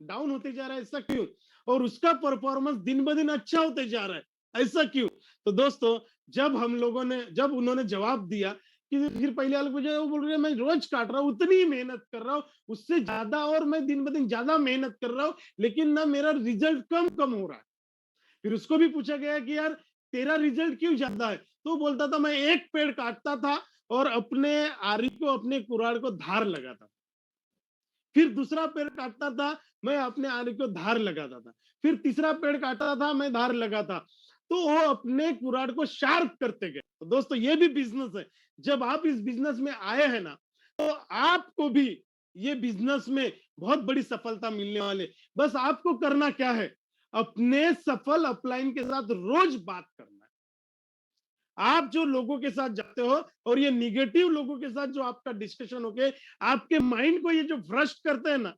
डाउन होते जा रहा है, ऐसा क्यों? और उसका परफॉर्मेंस दिन ब दिन अच्छा होते जा रहा है, ऐसा क्यों? तो दोस्तों जब उन्होंने जवाब दिया कि फिर पहले वाले पूछा, वो बोल रहे मैं रोज काट रहा हूँ, उतनी ही मेहनत कर रहा हूँ, उससे ज्यादा, और मैं दिन ब दिन ज्यादा मेहनत कर रहा हूँ, लेकिन ना मेरा रिजल्ट कम कम हो रहा है। फिर उसको भी पूछा गया कि यार तेरा रिजल्ट क्यों ज्यादा है? तो बोलता था मैं 1 पेड़ काटता था और अपने आरी को, अपने कुराड़ को धार लगाता था। फिर दूसरा पेड़ काटता था, मैं अपने आरी को धार लगाता था। फिर तीसरा पेड़ काटता था, मैं धार लगाता। तो वो अपने कुराड़ को शार्प करते गए। तो दोस्तों ये भी बिजनेस है। जब आप इस बिजनेस में आए हैं ना, तो आपको भी ये बिजनेस में बहुत बड़ी सफलता मिलने वाली है। बस आपको करना क्या है? अपने सफल अपलाइन के साथ रोज बात करना है। आप जो लोगों के साथ जाते हो और ये निगेटिव लोगों के साथ जो आपका डिस्कशन होके आपके माइंड को ये जो भ्रष्ट करते हैं ना,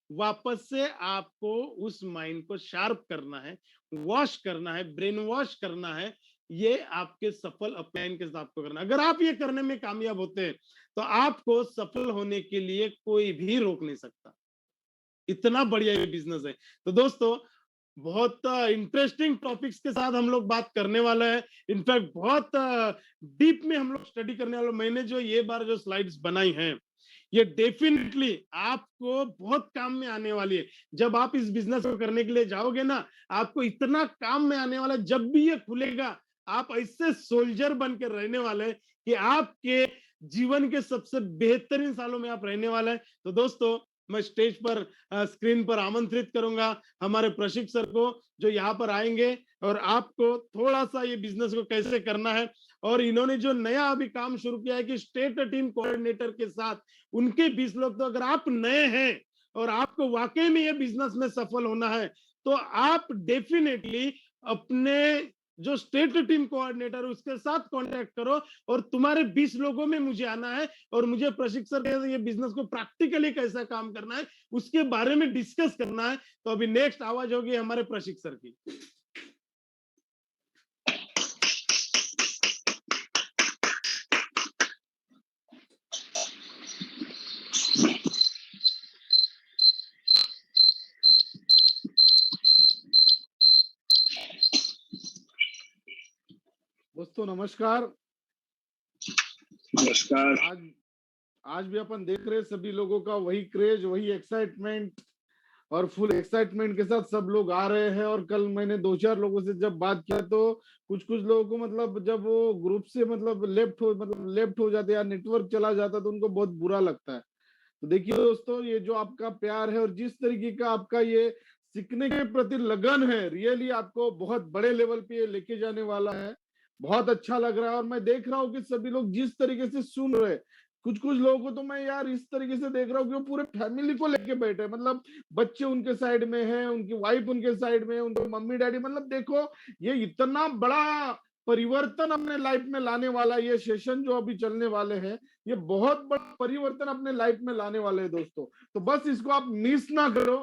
वापस से आपको उस माइंड को शार्प करना है, वॉश करना है, ब्रेन वॉश करना है। ये आपके सफल अपलाइन के साथ आपको करना है। अगर आप ये करने में कामयाब होते हैं, तो आपको सफल होने के लिए कोई भी रोक नहीं सकता। इतना बढ़िया ये बिजनेस है। तो दोस्तों बहुत इंटरेस्टिंग टॉपिक्स के साथ हम लोग बात करने वाला है। इनफैक्ट बहुत डीप में हम लोग स्टडी करने वाले। मैंने जो ये बार जो स्लाइड्स बनाई हैं, ये डेफिनेटली आपको बहुत काम में आने वाली है। जब आप इस बिजनेस को करने के लिए जाओगे ना, आपको इतना काम में आने वाला है। जब भी ये खुलेगा, आप ऐसे सोल्जर बन के रहने वाले हैं कि आपके जीवन के सबसे बेहतरीन सालों में आप रहने वाले हैं। तो दोस्तों मैं स्टेज पर, स्क्रीन पर आमंत्रित करूंगा हमारे प्रशिक्षक सर को, जो यहाँ पर आएंगे और आपको थोड़ा सा ये बिजनेस को कैसे करना है, और इन्होंने जो नया अभी काम शुरू किया है कि स्टेट टीम कोऑर्डिनेटर के साथ उनके 20 लोग। तो अगर आप नए हैं और आपको वाकई में ये बिजनेस में सफल होना है, तो आप डेफिनेटली अपने जो स्टेट टीम कोऑर्डिनेटर उसके साथ कांटेक्ट करो, और तुम्हारे 20 लोगों में मुझे आना है, और मुझे प्रशिक्षण के ये बिजनेस को प्रैक्टिकली कैसा काम करना है उसके बारे में डिस्कस करना है। तो अभी नेक्स्ट आवाज होगी हमारे प्रशिक्षण की। दोस्तों नमस्कार।
नमस्कार।
आज आज भी अपन देख रहे हैं सभी लोगों का वही क्रेज, वही एक्साइटमेंट, और फुल एक्साइटमेंट के साथ सब लोग आ रहे हैं। और कल मैंने 2-4 लोगों से जब बात किया, तो कुछ कुछ लोगों को मतलब जब वो ग्रुप से मतलब लेफ्ट हो जाते या नेटवर्क चला जाता, तो उनको बहुत बुरा लगता है। तो देखिए दोस्तों, ये जो आपका प्यार है और जिस तरीके का आपका ये सीखने के प्रति लगन है, रियली आपको बहुत बड़े लेवल पे लेके जाने वाला है। बहुत अच्छा लग रहा है। और मैं देख रहा हूँ कि सभी लोग जिस तरीके से सुन रहे हैं, कुछ कुछ लोगों को तो मैं यार इस तरीके से देख रहा हूँ कि वो पूरे फैमिली को लेके बैठे हैं। मतलब बच्चे उनके साइड में हैं, उनकी वाइफ उनके साइड में है, उनके मम्मी डैडी, मतलब देखो ये इतना बड़ा परिवर्तन अपने लाइफ में लाने वाला, ये सेशन जो अभी चलने वाले हैं, ये बहुत बड़ा परिवर्तन अपने लाइफ में लाने वाले हैं दोस्तों। तो बस इसको आप मिस ना करो,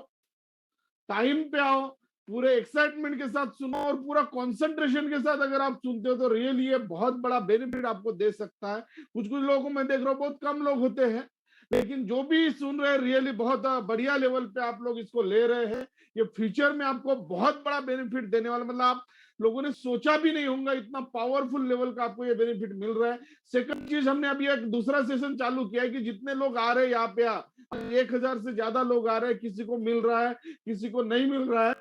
टाइम पे आओ, पूरे एक्साइटमेंट के साथ सुनो और पूरा कंसंट्रेशन के साथ अगर आप सुनते हो तो रियली ये बहुत बड़ा बेनिफिट आपको दे सकता है। कुछ कुछ लोगों को मैं देख रहा हूँ बहुत कम लोग होते हैं, लेकिन जो भी सुन रहे हैं रियली बहुत बढ़िया लेवल पे आप लोग इसको ले रहे हैं। ये फ्यूचर में आपको बहुत बड़ा बेनिफिट देने वाला, मतलब आप लोगों ने सोचा भी नहीं होगा इतना पावरफुल लेवल का आपको ये बेनिफिट मिल रहा है। सेकंड चीज, हमने अभी एक दूसरा सेशन चालू किया है कि जितने लोग आ रहे हैं यहाँ पे 1000 से ज्यादा लोग आ रहे हैं, किसी को मिल रहा है किसी को नहीं मिल रहा है।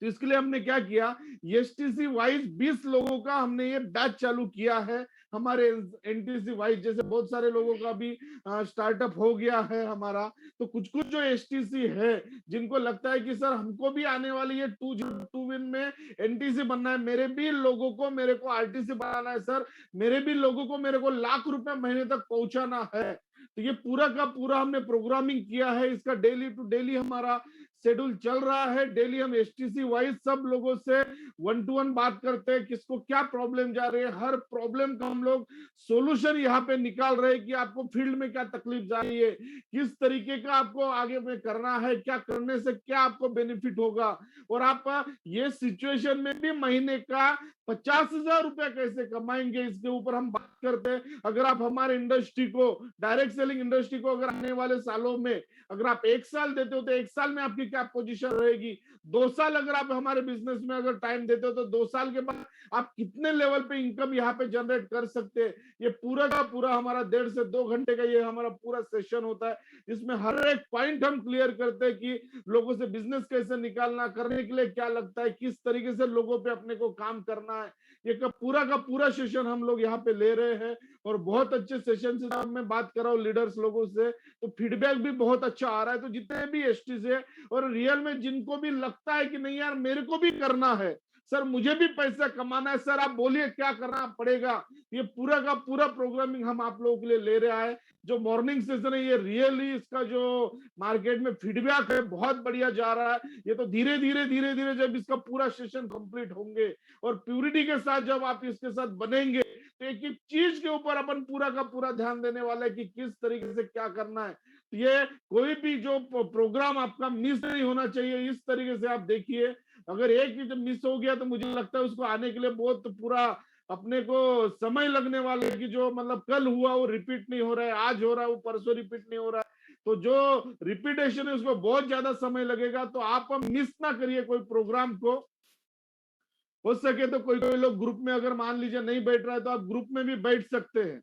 तो इसके लिए हमने क्या किया, एसटीसी वाइज 20 लोगों का हमने ये बैच चालू किया है। हमारे एनटीसी वाइज जैसे बहुत सारे लोगों का भी स्टार्टअप हो गया है हमारा। तो कुछ कुछ जो एसटीसी है जिनको लगता है कि सर हमको भी आने वाली है 202 विन में एनटीसी बनना है, मेरे भी लोगों को मेरे को आरटीसी बनाना है सर, मेरे भी लोगों को मेरे को लाख रुपए महीने तक पहुंचाना है। तो ये पूरा का पूरा हमने प्रोग्रामिंग किया है, इसका डेली टू डेली हमारा शेड्यूल चल रहा है। डेली हम एसटीसी वाइज सब लोगों से 1 to 1 बात करते हैं, किसको क्या प्रॉब्लम जा रही है, हर प्रॉब्लम का हम लोग सोल्यूशन यहाँ पे निकाल रहे हैं कि आपको फील्ड में क्या तकलीफ जा रही है, किस तरीके का आपको आगे में करना है, क्या करने से क्या आपको बेनिफिट होगा, और आप ये सिचुएशन में भी महीने का 50,000 रुपया कैसे कमाएंगे, इसके ऊपर हम बात करते हैं। अगर आप हमारे इंडस्ट्री को, डायरेक्ट सेलिंग इंडस्ट्री को अगर आने वाले सालों में अगर आप 1 साल देते हो तो 1 साल में आपकी क्या पोजीशन रहेगी, 2 साल अगर आप हमारे बिजनेस में अगर टाइम देते हो तो 2 साल के बाद आप कितने लेवल पे इनकम यहाँ पे जनरेट कर सकते हैं। ये पूरा का पूरा हमारा 1.5 से 2 घंटे का ये हमारा पूरा सेशन होता है, इसमें हर एक पॉइंट हम क्लियर करते हैं कि लोगों से बिजनेस कैसे निकालना, करने के लिए क्या लगता है, किस तरीके से लोगों पे अपने को काम करना है। ये का पूरा सेशन हम लोग यहाँ पे ले रहे हैं और बहुत अच्छे सेशन से मैं बात कर रहा हूँ लीडर्स लोगों से, तो फीडबैक भी बहुत अच्छा आ रहा है। तो जितने भी एसटी से और रियल में जिनको भी लगता है कि नहीं यार मेरे को भी करना है सर, मुझे भी पैसा कमाना है सर, आप बोलिए क्या करना पड़ेगा, ये पूरा का पूरा प्रोग्रामिंग हम आप लोगों के लिए ले रहा है। जो मॉर्निंग सेशन है ये रियली इसका जो मार्केट में फीडबैक है बहुत बढ़िया जा रहा है। ये तो धीरे धीरे जब इसका पूरा सेशन कंप्लीट होंगे और प्यूरिटी के साथ जब आप इसके साथ बनेंगे तो एक एक चीज के ऊपर अपन पूरा का पूरा ध्यान देने वाला है कि किस तरीके से क्या करना है। तो ये कोई भी जो प्रोग्राम आपका मिस नहीं होना चाहिए, इस तरीके से आप देखिए। अगर एक भी जब मिस हो गया तो मुझे लगता है उसको आने के लिए बहुत पूरा अपने को समय लगने वाला है कि जो मतलब कल हुआ वो रिपीट नहीं हो रहा है, आज हो रहा है वो परसों रिपीट नहीं हो रहा है। तो जो रिपीटेशन है उसको बहुत ज्यादा समय लगेगा। तो आप मिस ना करिए कोई प्रोग्राम को, हो सके तो कोई कोई लोग ग्रुप में अगर मान लीजिए नहीं बैठ रहा है तो आप ग्रुप में भी बैठ सकते हैं।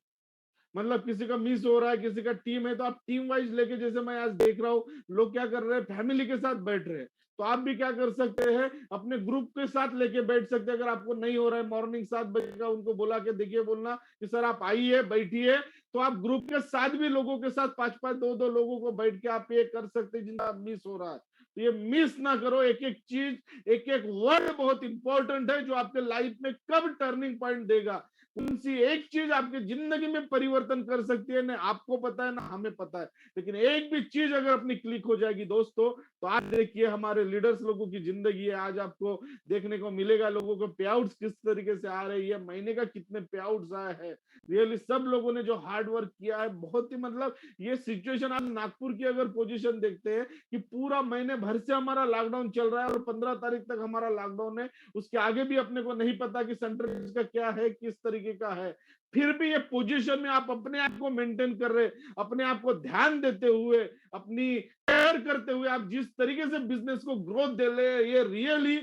मतलब किसी का मिस हो रहा है, किसी का टीम है तो आप टीम वाइज लेके, जैसे मैं आज देख रहा हूँ लोग क्या कर रहे हैं फैमिली के साथ बैठ रहे हैं, तो आप भी क्या कर सकते हैं अपने ग्रुप के साथ लेके बैठ सकते हैं। अगर आपको नहीं हो रहा है मॉर्निंग 7 बजे का, उनको बोला के देखिए, बोलना कि सर आप आइए बैठिए, तो आप ग्रुप के साथ भी लोगों के साथ 5-5 2-2 लोगों को बैठ के आप ये कर सकते हैं जिनका मिस हो रहा है। तो ये मिस ना करो, एक एक चीज एक एक वर्ड बहुत इंपॉर्टेंट है जो आपके लाइफ में कब टर्निंग पॉइंट देगा। कौन सी एक चीज आपकी जिंदगी में परिवर्तन कर सकती है, ना आपको पता है ना हमें पता है, लेकिन एक भी चीज अगर अपनी क्लिक हो जाएगी दोस्तों, तो आज देखिए हमारे लीडर्स लोगों की जिंदगी है। आज आपको देखने को मिलेगा लोगों को पे आउट्स किस तरीके से आ रही है, महीने का कितने पे आउट्स आए हैं। रियली सब लोगों ने जो हार्ड वर्क किया है बहुत ही, मतलब ये सिचुएशन आप नागपुर की अगर पोजीशन देखते हैं कि पूरा महीने भर से हमारा लॉकडाउन चल रहा है और 15 तारीख तक हमारा लॉकडाउन है, उसके आगे भी अपने को नहीं पता कि सेंटर का क्या है, किस तरीके का है। फिर भी ये पोजीशन में आप अपने आप को मेंटेन कर रहे, अपने आप को ध्यान देते हुए, अपनी केयर करते हुए आप जिस तरीके से बिजनेस को ग्रोथ दे रहे, ये रियली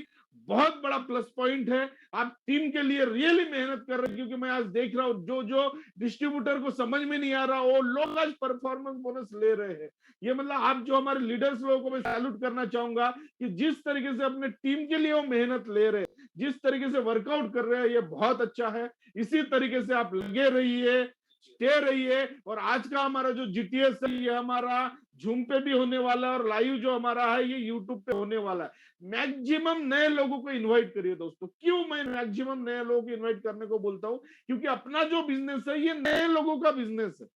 बहुत बड़ा प्लस पॉइंट है। आप टीम के लिए रियली मेहनत कर रहे हैं, क्योंकि मैं आज देख रहा हूं जो जो डिस्ट्रीब्यूटर को समझ में नहीं आ रहा वो लोग आज परफॉर्मेंस बोनस ले रहे हैं। ये मतलब आप जो हमारे लीडर्स लोगों को मैं सैल्यूट करना चाहूंगा कि जिस तरीके से अपने टीम के लिए वो मेहनत ले रहे, जिस तरीके से वर्कआउट कर रहे हैं, ये बहुत अच्छा है। इसी तरीके से आप लगे रहिए, स्टे रहिए। और आज का हमारा जो जीटीएस है ये हमारा जूम पे भी होने वाला है और लाइव जो हमारा है ये यूट्यूब पे होने वाला है। मैक्सिमम नए लोगों को इनवाइट करिए दोस्तों। क्यों मैं मैक्सिमम नए लोगों को इनवाइट करने को बोलता हूं, क्योंकि अपना जो बिजनेस है ये नए लोगों का बिजनेस है।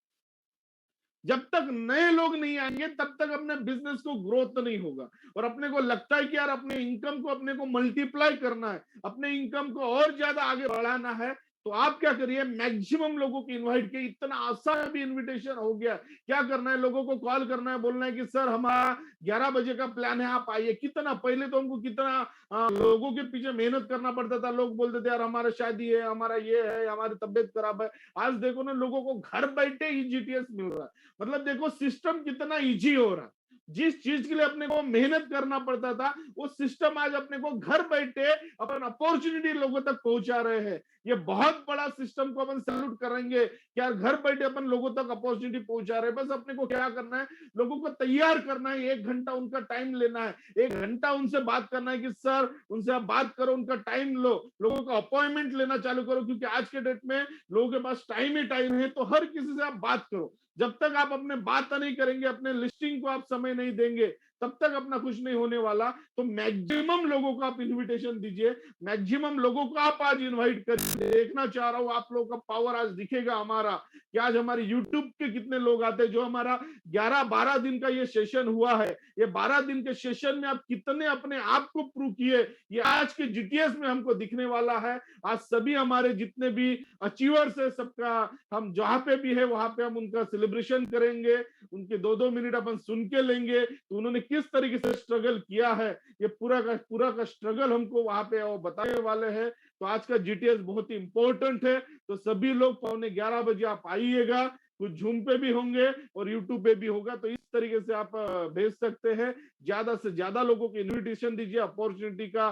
जब तक नए लोग नहीं आएंगे तब तक अपने बिजनेस को ग्रोथ नहीं होगा। और अपने को लगता है कि यार अपने इनकम को अपने को मल्टीप्लाई करना है, अपने इनकम को और ज्यादा आगे बढ़ाना है, तो आप क्या करिए, मैक्सिमम लोगों को इनवाइट किए। इतना आसान भी इनविटेशन हो गया। क्या करना है, लोगों को कॉल करना है, बोलना है कि सर हमारा 11 बजे का प्लान है, आप आइए। कितना पहले तो हमको कितना लोगों के पीछे मेहनत करना पड़ता था। लोग बोलते थे यार हमारा शादी है, हमारा ये है, हमारी तबियत खराब है। आज देखो ना, लोगों को घर बैठे ही जीटीएस मिल रहा है। मतलब देखो सिस्टम कितना इजी हो रहा है। जिस चीज के लिए अपने को मेहनत करना पड़ता था, वो सिस्टम आज अपने को घर बैठे अपन अपॉर्चुनिटी लोगों तक पहुंचा रहे हैं। ये बहुत बड़ा सिस्टम को अपन सैल्यूट करेंगे कि यार घर बैठे अपन लोगों तक अपॉर्चुनिटी पहुंचा रहे हैं। बस अपने को क्या करना है, लोगों को तैयार करना है। 1 घंटा उनका टाइम लेना है, 1 घंटा उनसे बात करना है कि सर उनसे आप बात करो, उनका टाइम लो, लोगों का अपॉइंटमेंट लेना चालू करो। क्योंकि आज के डेट में लोगों के पास टाइम ही टाइम है, तो हर किसी से आप बात करो। जब तक आप अपने बात नहीं करेंगे, अपने लिस्टिंग को आप समय नहीं देंगे, तब तक अपना कुछ नहीं होने वाला। तो मैक्सिमम लोगों को आप इनविटेशन दीजिए, मैक्सिमम लोगों को आप आज इनवाइट करिए। देखना चाह रहा हूं आप लोगों का पावर आज दिखेगा हमारा, कि आज हमारे यूट्यूब के कितने लोग आते हैं। जो हमारा 11-12 दिन का ये सेशन हुआ है, ये 12 दिन के सेशन में आप कितने अपने आप को प्रूव किए, ये आज के जीटीएस में हमको दिखने वाला है। आज सभी हमारे जितने भी अचीवर्स है, सबका हम जहां पे भी है वहां पे हम उनका सेलिब्रेशन करेंगे। उनके 2-2 मिनट अपन सुन के लेंगे, तो उन्होंने किस तरीके से स्ट्रगल किया है, ये पूरा का स्ट्रगल हमको वहां पे वो बताने वाले हैं। तो आज का जीटीएस बहुत ही इंपॉर्टेंट है। तो सभी लोग 11:15 बजे आप आइएगा। कुछ झूम पे भी होंगे और यूट्यूब पे भी होगा। तो इस तरीके से आप भेज सकते हैं। ज्यादा से ज्यादा लोगों को इनविटेशन दीजिए, अपॉर्चुनिटी का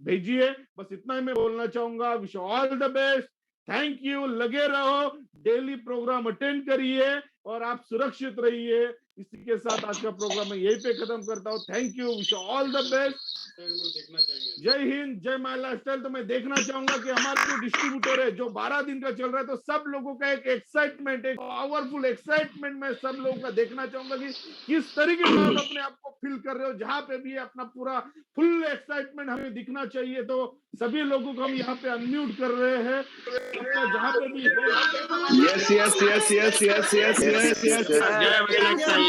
भेजिए। बस इतना ही मैं बोलना चाहूंगा। Wish all the best, thank you. लगे रहो, डेली प्रोग्राम अटेंड करिए और आप सुरक्षित रहिए। इसी के साथ आज का प्रोग्राम मैं यहीं पे खत्म करता हूँ। Thank you, wish all the best. जय हिंद, जय माय लाइफस्टाइल। तो मैं देखना चाहूंगा कि हमारा जो डिस्ट्रीब्यूटर है, जो 12 दिन का चल रहा है, तो सब लोगों का एक एक्साइटमेंट, एक पावरफुल एक्साइटमेंट मैं सब लोगों का देखना चाहूंगा कि किस तरीके से आप अपने आप को फील कर रहे हो। जहां पे भी अपना पूरा फुल एक्साइटमेंट हमें दिखना चाहिए। तो सभी लोगों को हम यहाँ पे अनम्यूट कर रहे हैं। सबका जहां पे भी है,
Yes.
जय